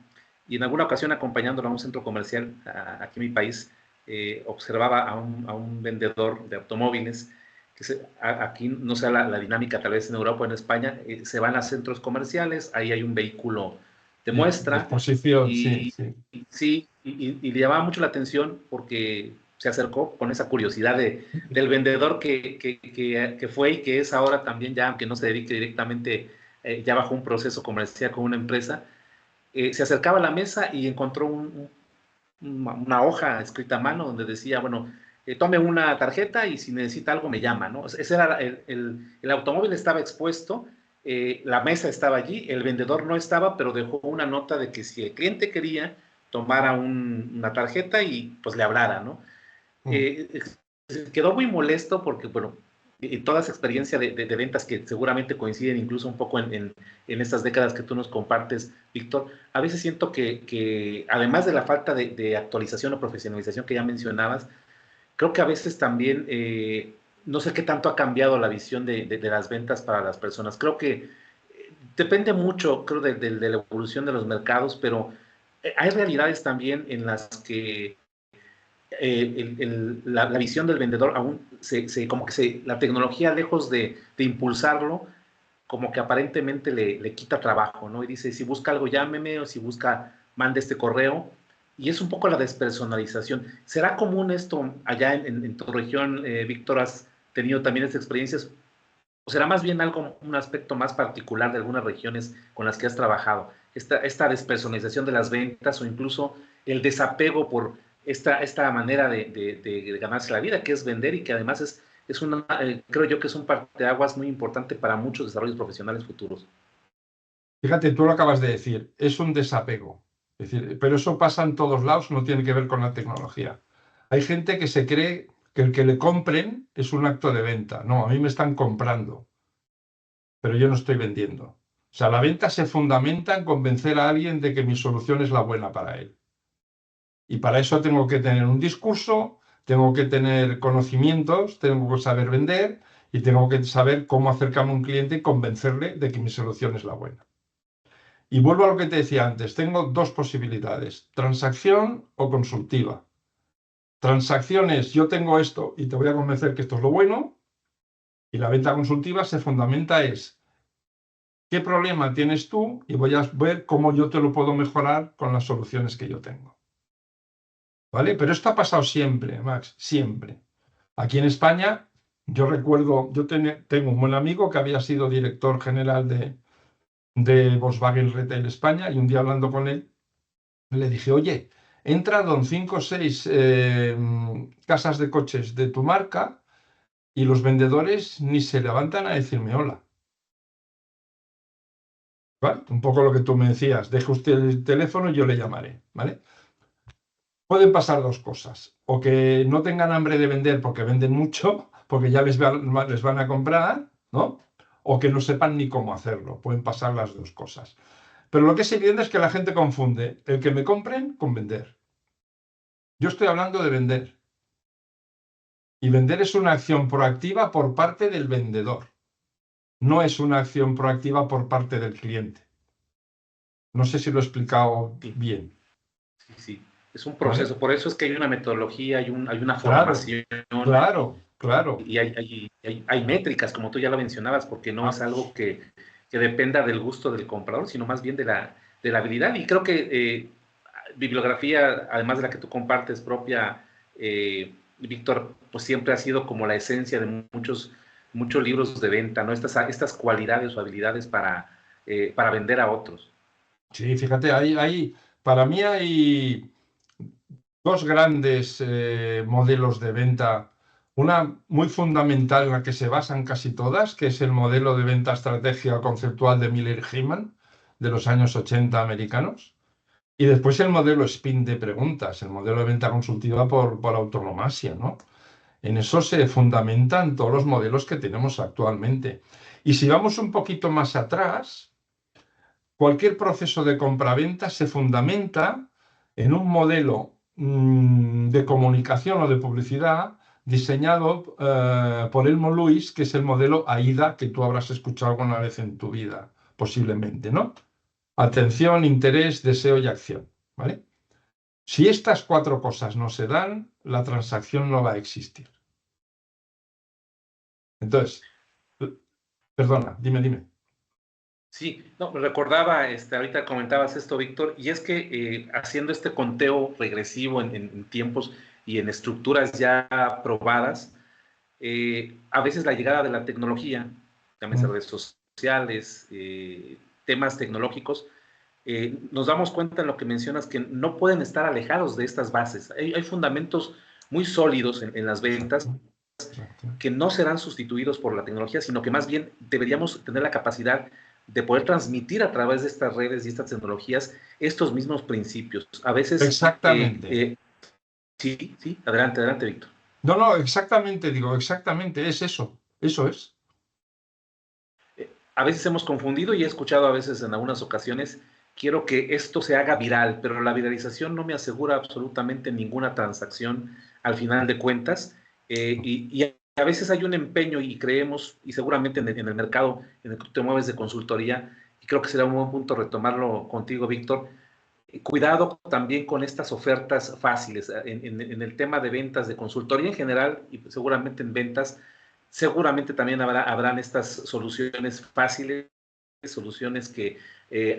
y en alguna ocasión acompañándolo a un centro comercial aquí en mi país, observaba a un vendedor de automóviles, aquí no sé la dinámica tal vez en Europa o en España, se van a centros comerciales, ahí hay un vehículo de De muestra, exposición, sí, y sí. sí, y le llamaba mucho la atención porque se acercó con esa curiosidad del vendedor que fue y que es ahora también ya, aunque no se dedique directamente, ya bajo un proceso comercial con una empresa, se acercaba a la mesa y encontró una hoja escrita a mano donde decía, bueno, tome una tarjeta y si necesita algo me llama, ¿no? Ese era el automóvil estaba expuesto, la mesa estaba allí, el vendedor no estaba, pero dejó una nota de que si el cliente quería, tomara una tarjeta y pues le hablara, ¿no? Mm. Quedó muy molesto porque, bueno, toda esa experiencia de ventas que seguramente coinciden incluso un poco en estas décadas que tú nos compartes, Víctor, a veces siento que además de la falta de actualización o profesionalización que ya mencionabas, creo que a veces también, no sé qué tanto ha cambiado la visión de las ventas para las personas. Creo que Depende mucho, creo, de la evolución de los mercados, pero hay realidades también en las que la visión del vendedor aún como que la tecnología, lejos de impulsarlo, como que aparentemente le quita trabajo, ¿no? Y dice, si busca algo, llámeme, o si busca, mande este correo. Y es un poco la despersonalización. ¿Será común esto allá en tu región, Víctor? ¿Has tenido también estas experiencias? ¿O será más bien algo, un aspecto más particular de algunas regiones con las que has trabajado? Esta despersonalización de las ventas, o incluso el desapego por esta manera de ganarse la vida, que es vender, y que además es una, creo yo que es un parteaguas muy importante para muchos desarrollos profesionales futuros. Fíjate, tú lo acabas de decir, es un desapego. Es decir, pero eso pasa en todos lados, no tiene que ver con la tecnología. Hay gente que se cree que el que le compren es un acto de venta. No, a mí me están comprando, pero yo no estoy vendiendo. O sea, la venta se fundamenta en convencer a alguien de que mi solución es la buena para él. Y para eso tengo que tener un discurso, tengo que tener conocimientos, tengo que saber vender y tengo que saber cómo acercarme a un cliente y convencerle de que mi solución es la buena. Y vuelvo a lo que te decía antes, tengo dos posibilidades, transacción o consultiva. Transacción es, yo tengo esto y te voy a convencer que esto es lo bueno, y la venta consultiva se fundamenta es, ¿qué problema tienes tú? Y voy a ver cómo yo te lo puedo mejorar con las soluciones que yo tengo. ¿Vale? Pero esto ha pasado siempre, Max, siempre. Aquí en España, yo recuerdo, tengo un buen amigo que había sido director general de Volkswagen Retail España, y un día hablando con él, le dije, oye, he entrado en 5 o 6 casas de coches de tu marca y los vendedores ni se levantan a decirme hola. ¿Vale? Un poco lo que tú me decías, deje usted el teléfono y yo le llamaré, ¿vale? Pueden pasar dos cosas, o que no tengan hambre de vender porque venden mucho, porque ya les van a comprar, ¿no? O que no sepan ni cómo hacerlo. Pueden pasar las dos cosas. Pero lo que es evidente es que la gente confunde el que me compren con vender. Yo estoy hablando de vender. Y vender es una acción proactiva por parte del vendedor. No es una acción proactiva por parte del cliente. No sé si lo he explicado Sí, bien, sí, sí. Es un ¿vale? proceso. Por eso es que hay una metodología, hay una Claro, formación, claro, claro. y hay métricas, como tú ya lo mencionabas, porque no es algo Vamos. que dependa del gusto del comprador, sino más bien de la habilidad. Y creo que bibliografía, además de la que tú compartes propia, Víctor, pues siempre ha sido como la esencia de muchos libros de venta, ¿no? Estas cualidades o habilidades para vender a otros. Sí, fíjate, para mí hay dos grandes modelos de venta. Una muy fundamental en la que se basan casi todas, que es el modelo de venta estratégica conceptual de Miller Heyman de los años 80 americanos. Y después el modelo spin de preguntas, el modelo de venta consultiva por autonomasia, ¿no? En eso se fundamentan todos los modelos que tenemos actualmente. Y si vamos un poquito más atrás, cualquier proceso de compraventa se fundamenta en un modelo de comunicación o de publicidad diseñado por Elmo Lewis, que es el modelo AIDA que tú habrás escuchado alguna vez en tu vida, posiblemente, ¿no? Atención, interés, deseo y acción, ¿vale? Si estas cuatro cosas no se dan, la transacción no va a existir. Entonces, perdona, dime. Sí, no, me recordaba, ahorita comentabas esto, Víctor, y es que haciendo este conteo regresivo en tiempos y en estructuras ya probadas, a veces la llegada de la tecnología, llámese Mm. redes sociales, temas tecnológicos, nos damos cuenta en lo que mencionas que no pueden estar alejados de estas bases. Hay fundamentos muy sólidos en las ventas Exacto, exacto. que no serán sustituidos por la tecnología, sino que más bien deberíamos tener la capacidad de poder transmitir a través de estas redes y estas tecnologías estos mismos principios. A veces, Exactamente. sí, sí, adelante, Víctor. No, exactamente, digo, exactamente, es eso es. A veces hemos confundido y he escuchado a veces en algunas ocasiones, quiero que esto se haga viral, pero la viralización no me asegura absolutamente ninguna transacción al final de cuentas. Y a veces hay un empeño y creemos, y seguramente en el mercado en el que tú te mueves de consultoría, y creo que será un buen punto retomarlo contigo, Víctor. Cuidado también con estas ofertas fáciles en el tema de ventas, de consultoría en general y seguramente en ventas, seguramente también habrán estas soluciones fáciles, soluciones que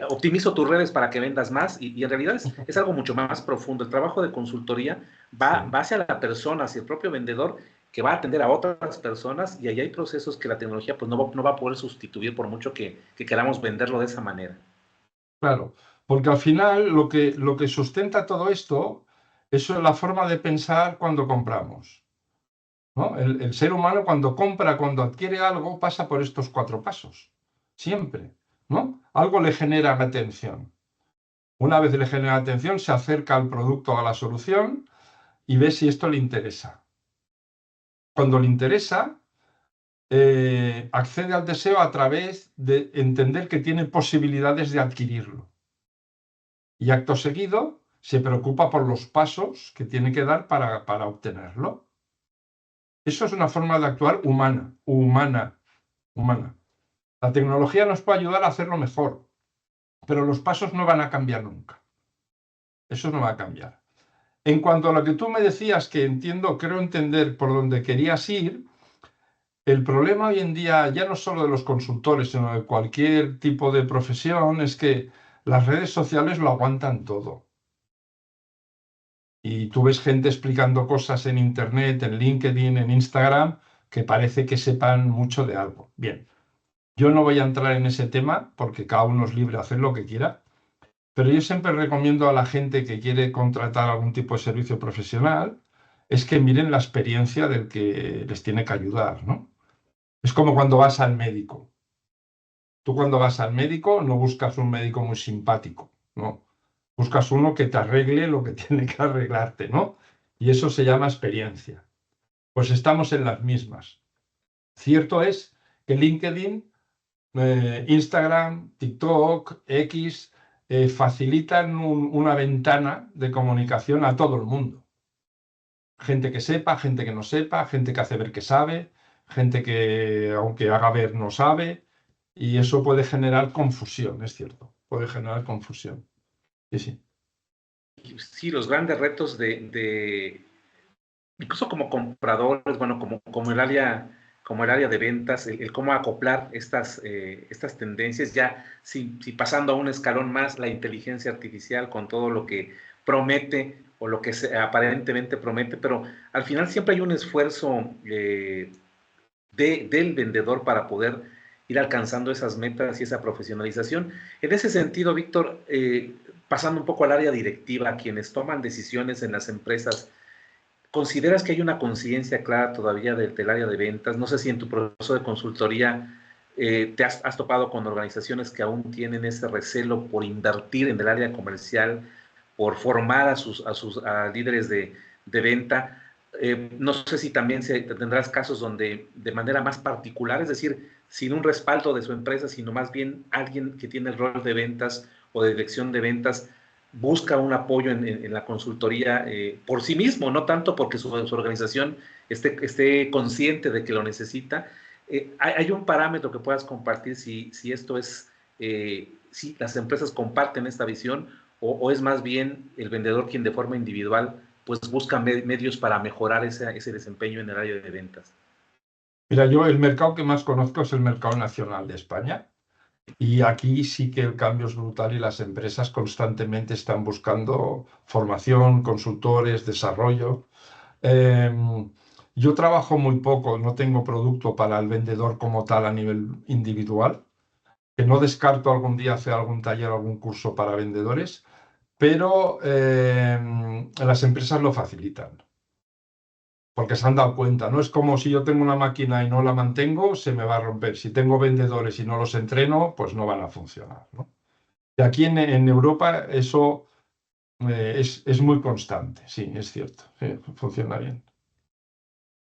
optimizo tus redes para que vendas más y en realidad es algo mucho más profundo. El trabajo de consultoría va hacia la persona, hacia el propio vendedor que va a atender a otras personas y ahí hay procesos que la tecnología pues no va a poder sustituir por mucho que queramos venderlo de esa manera. Claro, porque al final lo que sustenta todo esto es la forma de pensar cuando compramos, ¿no? El ser humano cuando compra, cuando adquiere algo, pasa por estos cuatro pasos, siempre, ¿no? Algo le genera atención. Una vez le genera atención, se acerca al producto o a la solución y ve si esto le interesa. Cuando le interesa, accede al deseo a través de entender que tiene posibilidades de adquirirlo. Y acto seguido se preocupa por los pasos que tiene que dar para obtenerlo. Eso es una forma de actuar humana. La tecnología nos puede ayudar a hacerlo mejor, pero los pasos no van a cambiar nunca. Eso no va a cambiar. En cuanto a lo que tú me decías, que creo entender por dónde querías ir, el problema hoy en día, ya no solo de los consultores, sino de cualquier tipo de profesión, es que las redes sociales lo aguantan todo. Y tú ves gente explicando cosas en Internet, en LinkedIn, en Instagram, que parece que sepan mucho de algo. Bien, yo no voy a entrar en ese tema porque cada uno es libre de hacer lo que quiera, pero yo siempre recomiendo a la gente que quiere contratar algún tipo de servicio profesional, es que miren la experiencia del que les tiene que ayudar, ¿no? Es como cuando vas al médico. Tú cuando vas al médico no buscas un médico muy simpático, ¿no? Buscas uno que te arregle lo que tiene que arreglarte, ¿no? Y eso se llama experiencia. Pues estamos en las mismas. Cierto es que LinkedIn, Instagram, TikTok, X, facilitan una ventana de comunicación a todo el mundo. Gente que sepa, gente que no sepa, gente que hace ver que sabe, gente que aunque haga ver no sabe, y eso puede generar confusión, es cierto, puede generar confusión. Sí, sí. Sí, los grandes retos incluso como compradores, bueno, como el área de ventas, el cómo acoplar estas tendencias, ya si pasando a un escalón más, la inteligencia artificial con todo lo que promete o lo que aparentemente promete, pero al final siempre hay un esfuerzo del vendedor para poder ir alcanzando esas metas y esa profesionalización. En ese sentido, Víctor, pasando un poco al área directiva, quienes toman decisiones en las empresas, ¿consideras que hay una conciencia clara todavía del área de ventas? No sé si en tu proceso de consultoría te has topado con organizaciones que aún tienen ese recelo por invertir en el área comercial, por formar a líderes de venta. No sé si también tendrás casos donde de manera más particular, es decir, sin un respaldo de su empresa, sino más bien alguien que tiene el rol de ventas o de dirección de ventas, busca un apoyo en la consultoría por sí mismo, no tanto porque su organización esté consciente de que lo necesita. Hay un parámetro que puedas compartir si esto es, si las empresas comparten esta visión o es más bien el vendedor quien de forma individual pues busca medios para mejorar ese desempeño en el área de ventas. Mira, yo el mercado que más conozco es el mercado nacional de España. Y aquí sí que el cambio es brutal y las empresas constantemente están buscando formación, consultores, desarrollo. Eh, yo trabajo muy poco, no tengo producto para el vendedor como tal a nivel individual, que no descarto algún día hacer algún taller, algún curso para vendedores, pero las empresas lo facilitan porque se han dado cuenta. No es como si yo tengo una máquina y no la mantengo, se me va a romper. Si tengo vendedores y no los entreno, pues no van a funcionar, ¿no? Y aquí en Europa eso es muy constante, sí, es cierto, sí, funciona bien.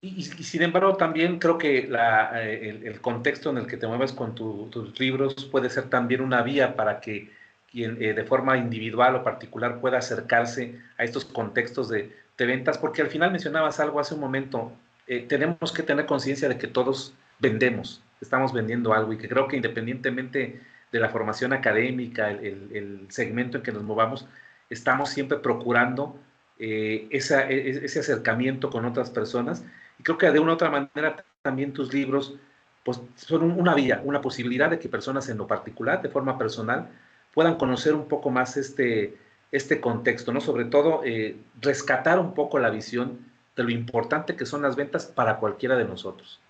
Y sin embargo, también creo que el contexto en el que te mueves con tus libros puede ser también una vía para que quien de forma individual o particular pueda acercarse a estos contextos de ventas, porque al final mencionabas algo hace un momento, tenemos que tener conciencia de que todos vendemos, estamos vendiendo algo y que creo que independientemente de la formación académica, el segmento en que nos movamos, estamos siempre procurando ese acercamiento con otras personas. Y creo que de una u otra manera también tus libros pues, son una vía, una posibilidad de que personas en lo particular, de forma personal, puedan conocer un poco más este contexto, ¿no? Sobre todo, rescatar un poco la visión de lo importante que son las ventas para cualquiera de nosotros.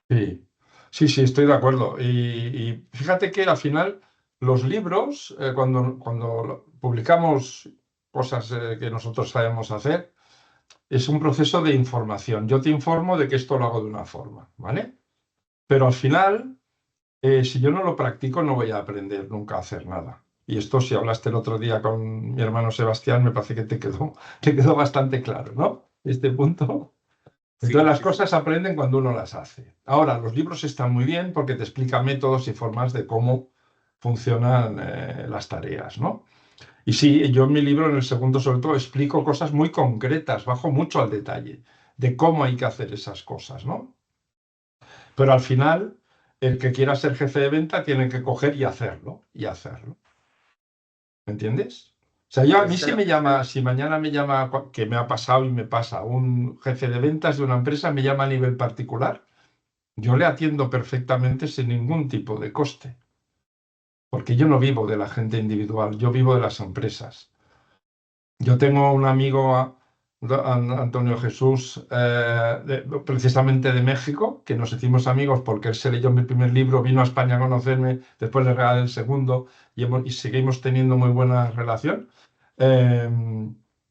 Sí, sí, sí, estoy de acuerdo. Y fíjate que al final los libros, cuando publicamos cosas que nosotros sabemos hacer, es un proceso de información. Yo te informo de que esto lo hago de una forma, ¿vale? Pero al final, si yo no lo practico, no voy a aprender nunca a hacer nada. Y esto, si hablaste el otro día con mi hermano Sebastián, me parece que te quedó bastante claro, ¿no? Este punto. Entonces Sí, las sí, sí. cosas se aprenden cuando uno las hace. Ahora, los libros están muy bien porque te explican métodos y formas de cómo funcionan las tareas, ¿no? Y sí, yo en mi libro, en el segundo sobre todo, explico cosas muy concretas, bajo mucho al detalle de cómo hay que hacer esas cosas, ¿no? Pero al final, el que quiera ser jefe de venta tiene que coger y hacerlo, y hacerlo. ¿Me entiendes? O sea, yo a mí si me Precisamente, llama, si mañana me llama, que me ha pasado y me pasa, un jefe de ventas de una empresa, me llama a nivel particular. Yo le atiendo perfectamente sin ningún tipo de coste, porque yo no vivo de la gente individual, yo vivo de las empresas. Yo tengo un amigo, Antonio Jesús, precisamente de México, que nos hicimos amigos porque él se leyó mi primer libro, vino a España a conocerme, después le regalé el segundo y seguimos teniendo muy buena relación. Eh,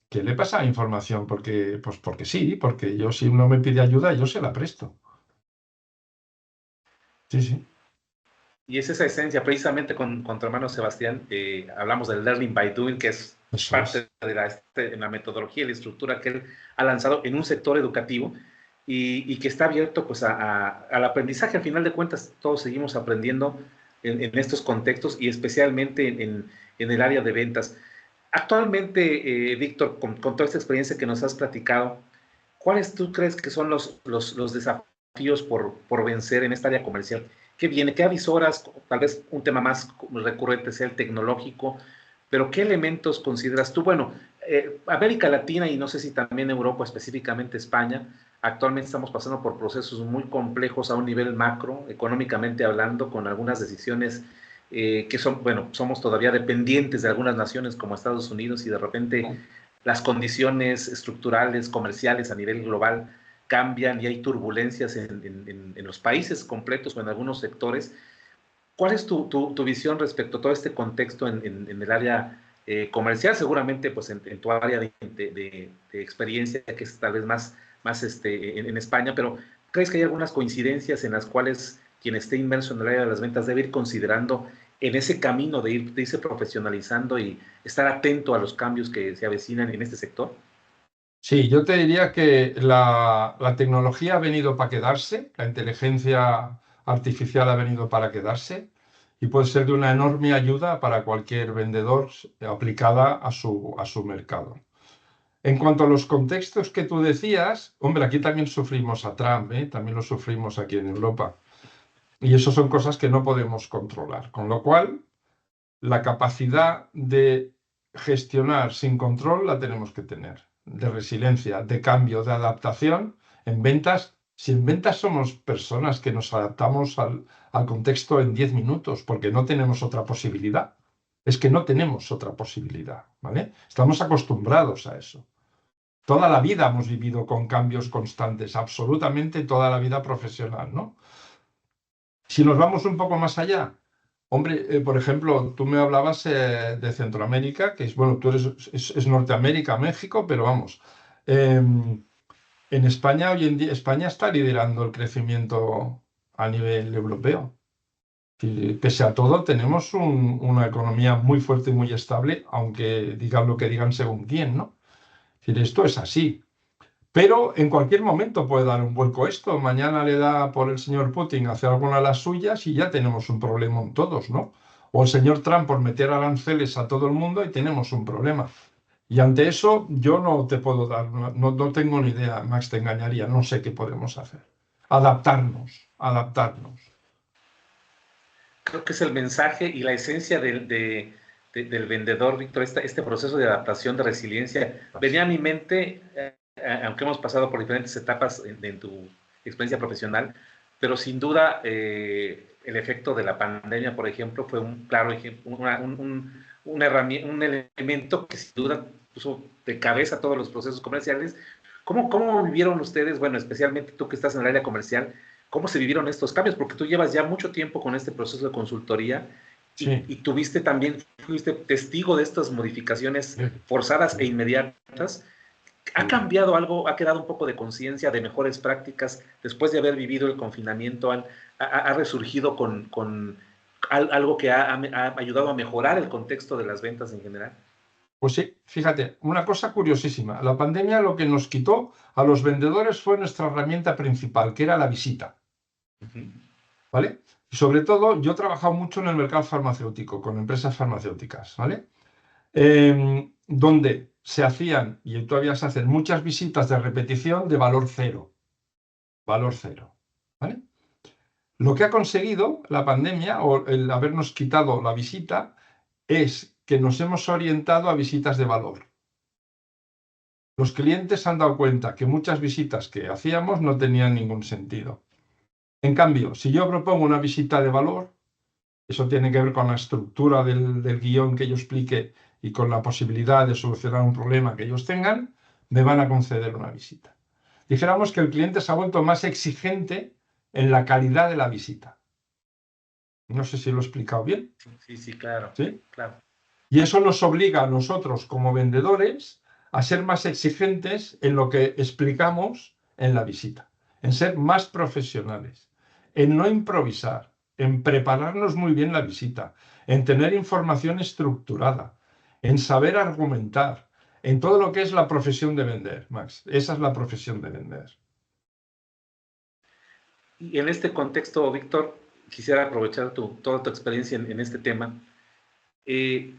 que le pasa información, porque sí, porque yo si uno me pide ayuda, yo se la presto. Sí, sí. y es esa esencia, precisamente con tu hermano Sebastián, hablamos del learning by doing, que es Eso parte es. de la metodología y la estructura que él ha lanzado en un sector educativo y que está abierto pues, al aprendizaje. Al final de cuentas, todos seguimos aprendiendo en estos contextos y especialmente en el área de ventas. Actualmente, Víctor, con toda esta experiencia que nos has platicado, ¿cuáles tú crees que son los desafíos por vencer en esta área comercial? ¿Qué viene? ¿Qué avisoras? Tal vez un tema más recurrente sea el tecnológico, pero ¿qué elementos consideras tú? Bueno, América Latina y no sé si también Europa, específicamente España, actualmente estamos pasando por procesos muy complejos a un nivel macro, económicamente hablando, con algunas decisiones que son, bueno, somos todavía dependientes de algunas naciones como Estados Unidos y de repente las condiciones estructurales, comerciales a nivel global cambian y hay turbulencias en los países completos o en algunos sectores. ¿Cuál es tu visión respecto a todo este contexto en el área comercial? Seguramente pues en tu área de experiencia, que es tal vez más en España, pero ¿crees que hay algunas coincidencias en las cuales quien esté inmerso en el área de las ventas debe ir considerando en ese camino de irse profesionalizando y estar atento a los cambios que se avecinan en este sector? Sí, yo te diría que la tecnología ha venido para quedarse, la inteligencia artificial ha venido para quedarse y puede ser de una enorme ayuda para cualquier vendedor aplicada a su mercado. En cuanto a los contextos que tú decías, hombre, aquí también sufrimos a Trump, ¿eh? También lo sufrimos aquí en Europa. Y eso son cosas que no podemos controlar. Con lo cual, la capacidad de gestionar sin control la tenemos que tener, de resiliencia, de cambio, de adaptación. En ventas, si en ventas somos personas que nos adaptamos al contexto en 10 minutos, porque no tenemos otra posibilidad. Es que no tenemos otra posibilidad, ¿vale? Estamos acostumbrados a eso. Toda la vida hemos vivido con cambios constantes, absolutamente toda la vida profesional, ¿no? Si nos vamos un poco más allá, hombre, por ejemplo, tú me hablabas de Centroamérica, que es, bueno, tú eres, es Norteamérica, México, pero vamos, en España hoy en día, España está liderando el crecimiento a nivel europeo. Y pese a todo, tenemos una economía muy fuerte y muy estable, aunque digan lo que digan según quién, ¿no? Es decir, esto es así. Pero en cualquier momento puede dar un vuelco esto. Mañana le da por el señor Putin hacer alguna de las suyas y ya tenemos un problema en todos, ¿no? O el señor Trump por meter aranceles a todo el mundo y tenemos un problema. Y ante eso yo no te puedo dar, no tengo ni idea, Max, te engañaría, no sé qué podemos hacer. Adaptarnos, adaptarnos. creo que es el mensaje y la esencia del vendedor, Víctor, este proceso de adaptación, de resiliencia. Venía a mi mente, aunque hemos pasado por diferentes etapas en tu experiencia profesional, pero sin duda el efecto de la pandemia, por ejemplo, fue un claro ejemplo, una herramienta, un elemento que sin duda puso de cabeza todos los procesos comerciales. ¿Cómo vivieron ustedes, bueno, especialmente tú que estás en el área comercial, cómo se vivieron estos cambios? Porque tú llevas ya mucho tiempo con este proceso de consultoría Sí. y tuviste también, fuiste testigo de estas modificaciones forzadas e inmediatas. ¿Ha cambiado algo? ¿Ha quedado un poco de conciencia, de mejores prácticas después de haber vivido el confinamiento? ¿Ha resurgido con algo que ha ayudado a mejorar el contexto de las ventas en general? Pues sí, fíjate, una cosa curiosísima. La pandemia lo que nos quitó a los vendedores fue nuestra herramienta principal, que era la visita. ¿Vale? Y sobre todo, yo he trabajado mucho en el mercado farmacéutico, con empresas farmacéuticas, ¿vale? Donde se hacían, y todavía se hacen, muchas visitas de repetición de valor cero. Valor cero. ¿Vale? Lo que ha conseguido la pandemia, o el habernos quitado la visita, es que nos hemos orientado a visitas de valor. Los clientes han dado cuenta que muchas visitas que hacíamos no tenían ningún sentido. En cambio, si yo propongo una visita de valor, eso tiene que ver con la estructura del guión que yo explique y con la posibilidad de solucionar un problema que ellos tengan, me van a conceder una visita. Dijéramos que el cliente se ha vuelto más exigente en la calidad de la visita. No sé si lo he explicado bien. Sí, sí, claro, ¿Sí? claro. Y eso nos obliga a nosotros como vendedores a ser más exigentes en lo que explicamos en la visita, en ser más profesionales, en no improvisar, en prepararnos muy bien la visita, en tener información estructurada, en saber argumentar, en todo lo que es la profesión de vender, Max. Esa es la profesión de vender. Y en este contexto, Víctor, quisiera aprovechar toda tu experiencia en este tema. Eh,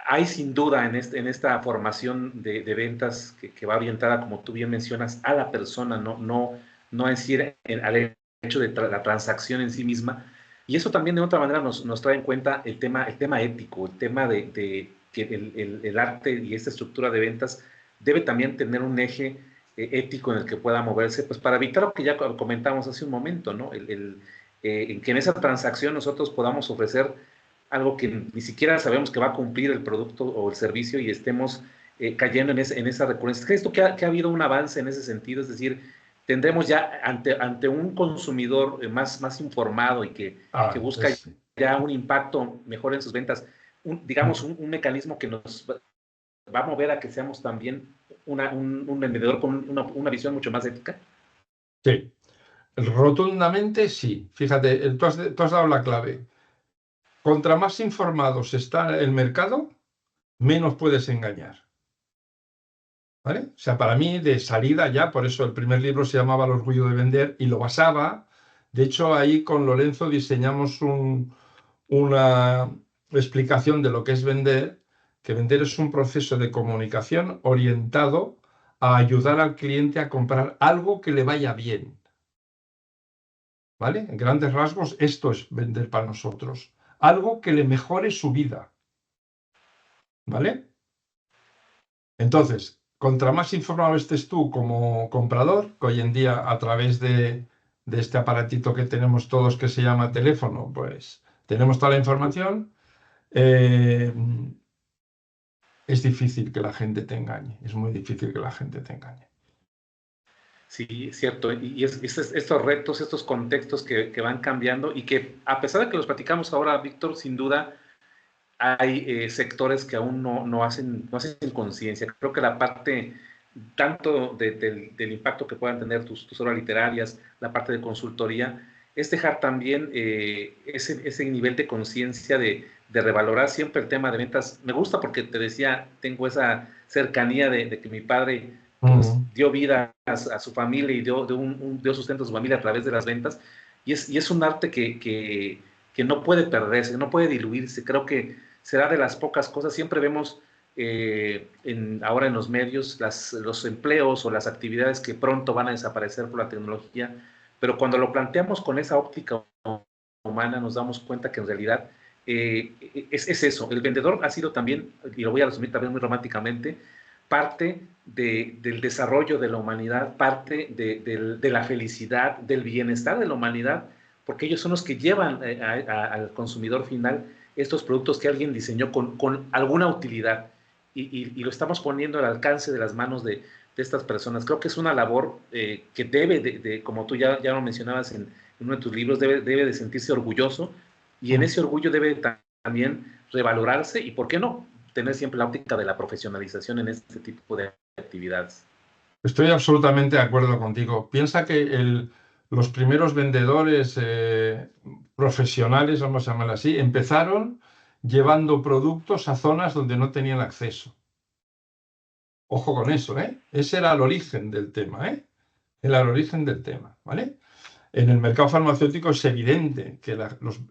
Hay sin duda en esta formación de ventas que va orientada, como tú bien mencionas, a la persona, no es decir al hecho de la transacción en sí misma. Y eso también de otra manera nos trae en cuenta el tema ético, el tema de que el arte y esta estructura de ventas debe también tener un eje ético en el que pueda moverse, pues para evitar lo que ya comentamos hace un momento, ¿no? En que en esa transacción nosotros podamos ofrecer algo que ni siquiera sabemos que va a cumplir el producto o el servicio y estemos cayendo en esa recurrencia. ¿Crees tú que ha habido un avance en ese sentido? Es decir, tendremos ya ante un consumidor más informado y que busca ya un impacto mejor en sus ventas, digamos, un mecanismo que nos va a mover a que seamos también un vendedor con una visión mucho más ética. Sí, rotundamente sí. Fíjate, tú has dado la clave. Contra más informados está el mercado, menos puedes engañar. ¿Vale? O sea, para mí, de salida ya, por eso el primer libro se llamaba El orgullo de vender y lo basaba. De hecho, ahí con Lorenzo diseñamos una explicación de lo que es vender, que vender es un proceso de comunicación orientado a ayudar al cliente a comprar algo que le vaya bien. ¿Vale? En grandes rasgos, esto es vender para nosotros. Algo que le mejore su vida. ¿Vale? Entonces, contra más informado estés tú como comprador, que hoy en día a través de este aparatito que tenemos todos que se llama teléfono, pues tenemos toda la información, es difícil que la gente te engañe, es muy difícil que la gente te engañe. Sí, es cierto. Y estos retos, estos contextos que van cambiando y que a pesar de que los platicamos ahora, Víctor, sin duda hay sectores que aún no hacen conciencia. Creo que la parte tanto del impacto que puedan tener tus obras literarias, la parte de consultoría, es dejar también ese nivel de conciencia de revalorar siempre el tema de ventas. Me gusta porque te decía, tengo esa cercanía de que mi padre pues dio vida a su familia y dio sustento a su familia a través de las ventas, y es un arte que no puede perderse, no puede diluirse. Creo que será de las pocas cosas. Siempre vemos ahora en los medios los empleos o las actividades que pronto van a desaparecer por la tecnología, pero cuando lo planteamos con esa óptica humana, nos damos cuenta que en realidad es eso. El vendedor ha sido también, y lo voy a resumir también muy románticamente, parte del desarrollo de la humanidad, parte de la felicidad, del bienestar de la humanidad, porque ellos son los que llevan al consumidor final estos productos que alguien diseñó con alguna utilidad y lo estamos poniendo al alcance de las manos de estas personas. Creo que es una labor que debe, como tú ya lo mencionabas en uno de tus libros, debe de sentirse orgulloso y en ese orgullo debe también revalorarse y, ¿por qué no?, tener siempre la óptica de la profesionalización en este tipo de actividades. Estoy absolutamente de acuerdo contigo. Piensa que los primeros vendedores profesionales, vamos a llamarlo así, empezaron llevando productos a zonas donde no tenían acceso. Ojo con eso, ¿eh? Ese era el origen del tema, ¿eh? Era el origen del tema, ¿vale? En el mercado farmacéutico es evidente que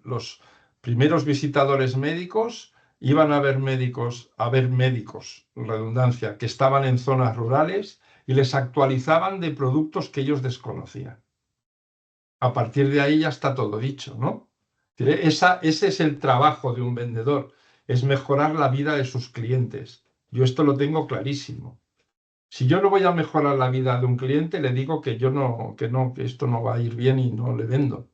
los primeros visitadores médicos iban a ver médicos, redundancia, que estaban en zonas rurales y les actualizaban de productos que ellos desconocían. A partir de ahí ya está todo dicho, ¿no? Ese es el trabajo de un vendedor, es mejorar la vida de sus clientes. Yo esto lo tengo clarísimo. Si yo no voy a mejorar la vida de un cliente, le digo que que esto no va a ir bien y no le vendo.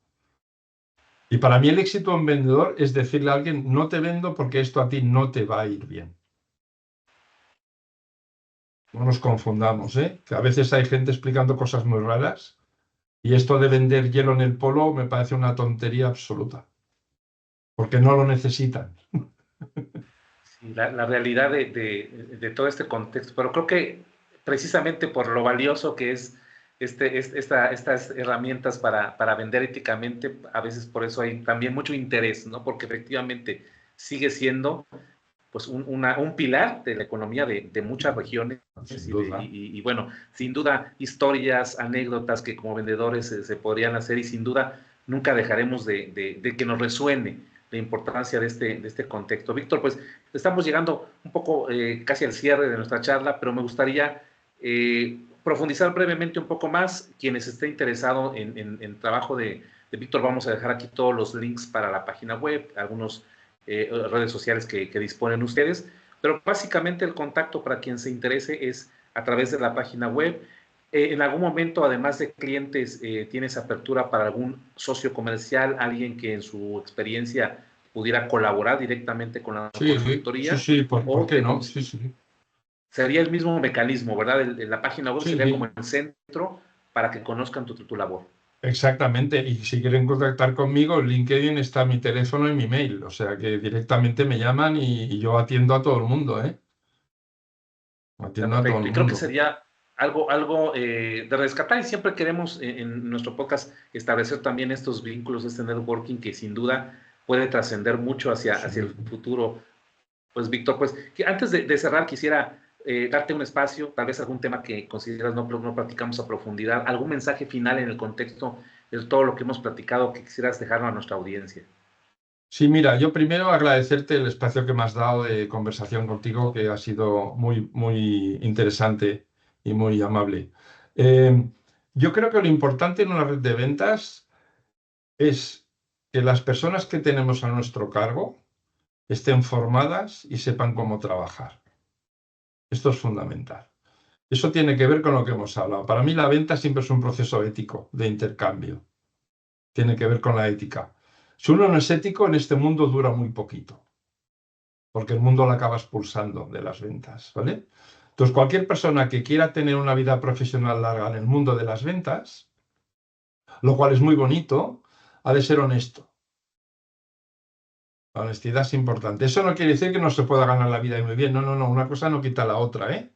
Y para mí el éxito en vendedor es decirle a alguien, no te vendo porque esto a ti no te va a ir bien. No nos confundamos, ¿eh? Que a veces hay gente explicando cosas muy raras y esto de vender hielo en el polo me parece una tontería absoluta, porque no lo necesitan. Sí, la realidad de todo este contexto, pero creo que precisamente por lo valioso que es estas herramientas para vender éticamente, a veces por eso hay también mucho interés, ¿no? Porque efectivamente sigue siendo pues un pilar de la economía de muchas regiones Sin duda. y bueno, sin duda historias, anécdotas que como vendedores se podrían hacer y sin duda nunca dejaremos de que nos resuene la importancia de este contexto. Víctor, pues estamos llegando un poco casi al cierre de nuestra charla, pero me gustaría profundizar brevemente un poco más. Quienes estén interesados en trabajo de Víctor, vamos a dejar aquí todos los links para la página web, algunos redes sociales que disponen ustedes, pero básicamente el contacto para quien se interese es a través de la página web. En algún momento, además de clientes, ¿tienes apertura para algún socio comercial, alguien que en su experiencia pudiera colaborar directamente con la consultoría? Sí, ¿por ¿O qué no? Sí, sí. sería el mismo mecanismo, ¿verdad? La página web Sí, sería como sí. el centro para que conozcan tu labor. Exactamente, y si quieren contactar conmigo, en LinkedIn está mi teléfono y mi mail, o sea que directamente me llaman y yo atiendo a todo el mundo, ¿eh? Atiendo a todo Perfecto. el Y creo que mundo. sería algo de rescatar y siempre queremos en nuestro podcast establecer también estos vínculos, este networking que sin duda puede trascender mucho hacia el Sí. futuro. Pues Víctor, pues que antes de cerrar quisiera darte un espacio, tal vez algún tema que consideras no platicamos a profundidad, algún mensaje final en el contexto de todo lo que hemos platicado que quisieras dejarlo a nuestra audiencia. Sí, mira, yo primero agradecerte el espacio que me has dado de conversación contigo, que ha sido muy, muy interesante y muy amable. Eh, yo creo que lo importante en una red de ventas es que las personas que tenemos a nuestro cargo estén formadas y sepan cómo trabajar. Esto es fundamental. Eso tiene que ver con lo que hemos hablado. Para mí la venta siempre es un proceso ético de intercambio. Tiene que ver con la ética. Si uno no es ético, en este mundo dura muy poquito, porque el mundo lo acaba expulsando de las ventas, ¿vale? Entonces, cualquier persona que quiera tener una vida profesional larga en el mundo de las ventas, lo cual es muy bonito, ha de ser honesto. La honestidad es importante. Eso no quiere decir que no se pueda ganar la vida y muy bien. No, no, no. Una cosa no quita la otra, ¿eh?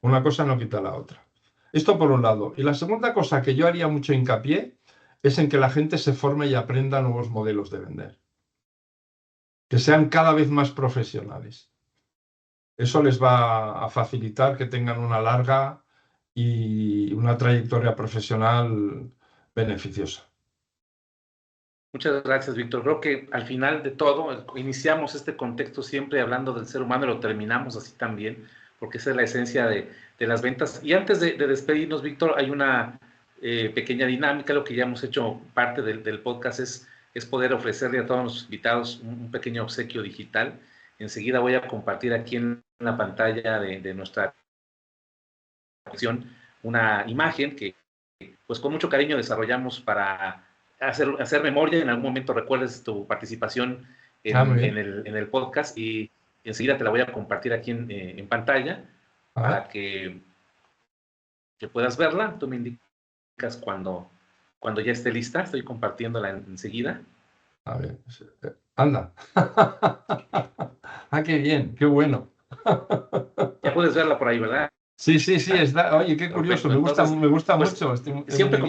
Una cosa no quita la otra. Esto por un lado. Y la segunda cosa que yo haría mucho hincapié es en que la gente se forme y aprenda nuevos modelos de vender. Que sean cada vez más profesionales. Eso les va a facilitar que tengan una larga y una trayectoria profesional beneficiosa. Muchas gracias, Víctor. Creo que al final de todo, iniciamos este contexto siempre hablando del ser humano y lo terminamos así también, porque esa es la esencia de las ventas. Y antes de despedirnos, Víctor, hay una pequeña dinámica. Lo que ya hemos hecho parte del podcast es es poder ofrecerle a todos los invitados un pequeño obsequio digital. Enseguida voy a compartir aquí en la pantalla de nuestra opción una imagen que pues con mucho cariño desarrollamos para hacer memoria. En algún momento recuerdes tu participación en el podcast y enseguida te la voy a compartir aquí en pantalla para que puedas verla. Tú me indicas cuando ya esté lista. Estoy compartiéndola enseguida. A ver, anda. Qué bien, qué bueno. Ya puedes verla por ahí, ¿verdad? Sí, está. Oye, qué curioso, me gusta pues, mucho. Siempre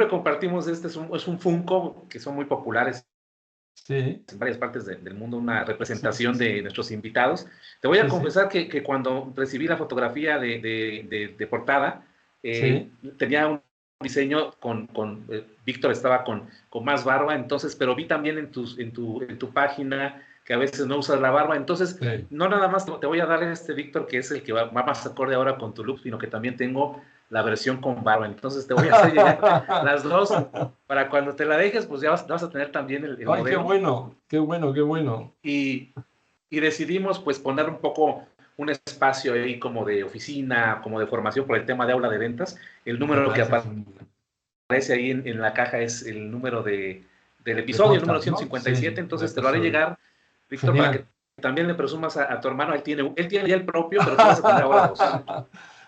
compartimos es un Funko, que son muy populares en varias partes del mundo, una representación de nuestros invitados. Te voy a confesar que cuando recibí la fotografía de portada, tenía un diseño con Víctor estaba con más barba, entonces, pero vi también en tu página que a veces no usas la barba, entonces no nada más te voy a dar Víctor, que es el que va más acorde ahora con tu look, sino que también tengo la versión con barba, entonces te voy a hacer llegar las dos, para cuando te la dejes, pues ya vas a tener también el modelo. Qué bueno. Y decidimos pues poner un poco un espacio ahí como de oficina, como de formación por el tema de aula de ventas. El número que aparece ahí en la caja es el número del episodio, el número 157, entonces te lo haré llegar, Víctor, para que también le presumas a tu hermano. Él tiene ya el propio, pero tú vas a tener ahora dos.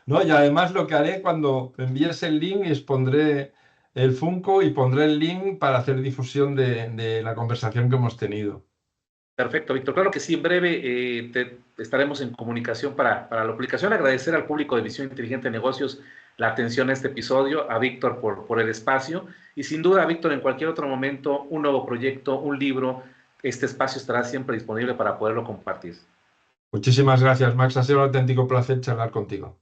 No, y además lo que haré cuando envíes el link es pondré el Funko y pondré el link para hacer difusión de la conversación que hemos tenido. Perfecto, Víctor. Claro que sí, en breve estaremos en comunicación para la publicación. Agradecer al público de Visión Inteligente de Negocios la atención a este episodio, a Víctor por el espacio, y sin duda, Víctor, en cualquier otro momento, un nuevo proyecto, un libro, este espacio estará siempre disponible para poderlo compartir. Muchísimas gracias, Max. Ha sido un auténtico placer charlar contigo.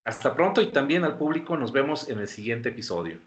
Hasta pronto, y también al público nos vemos en el siguiente episodio.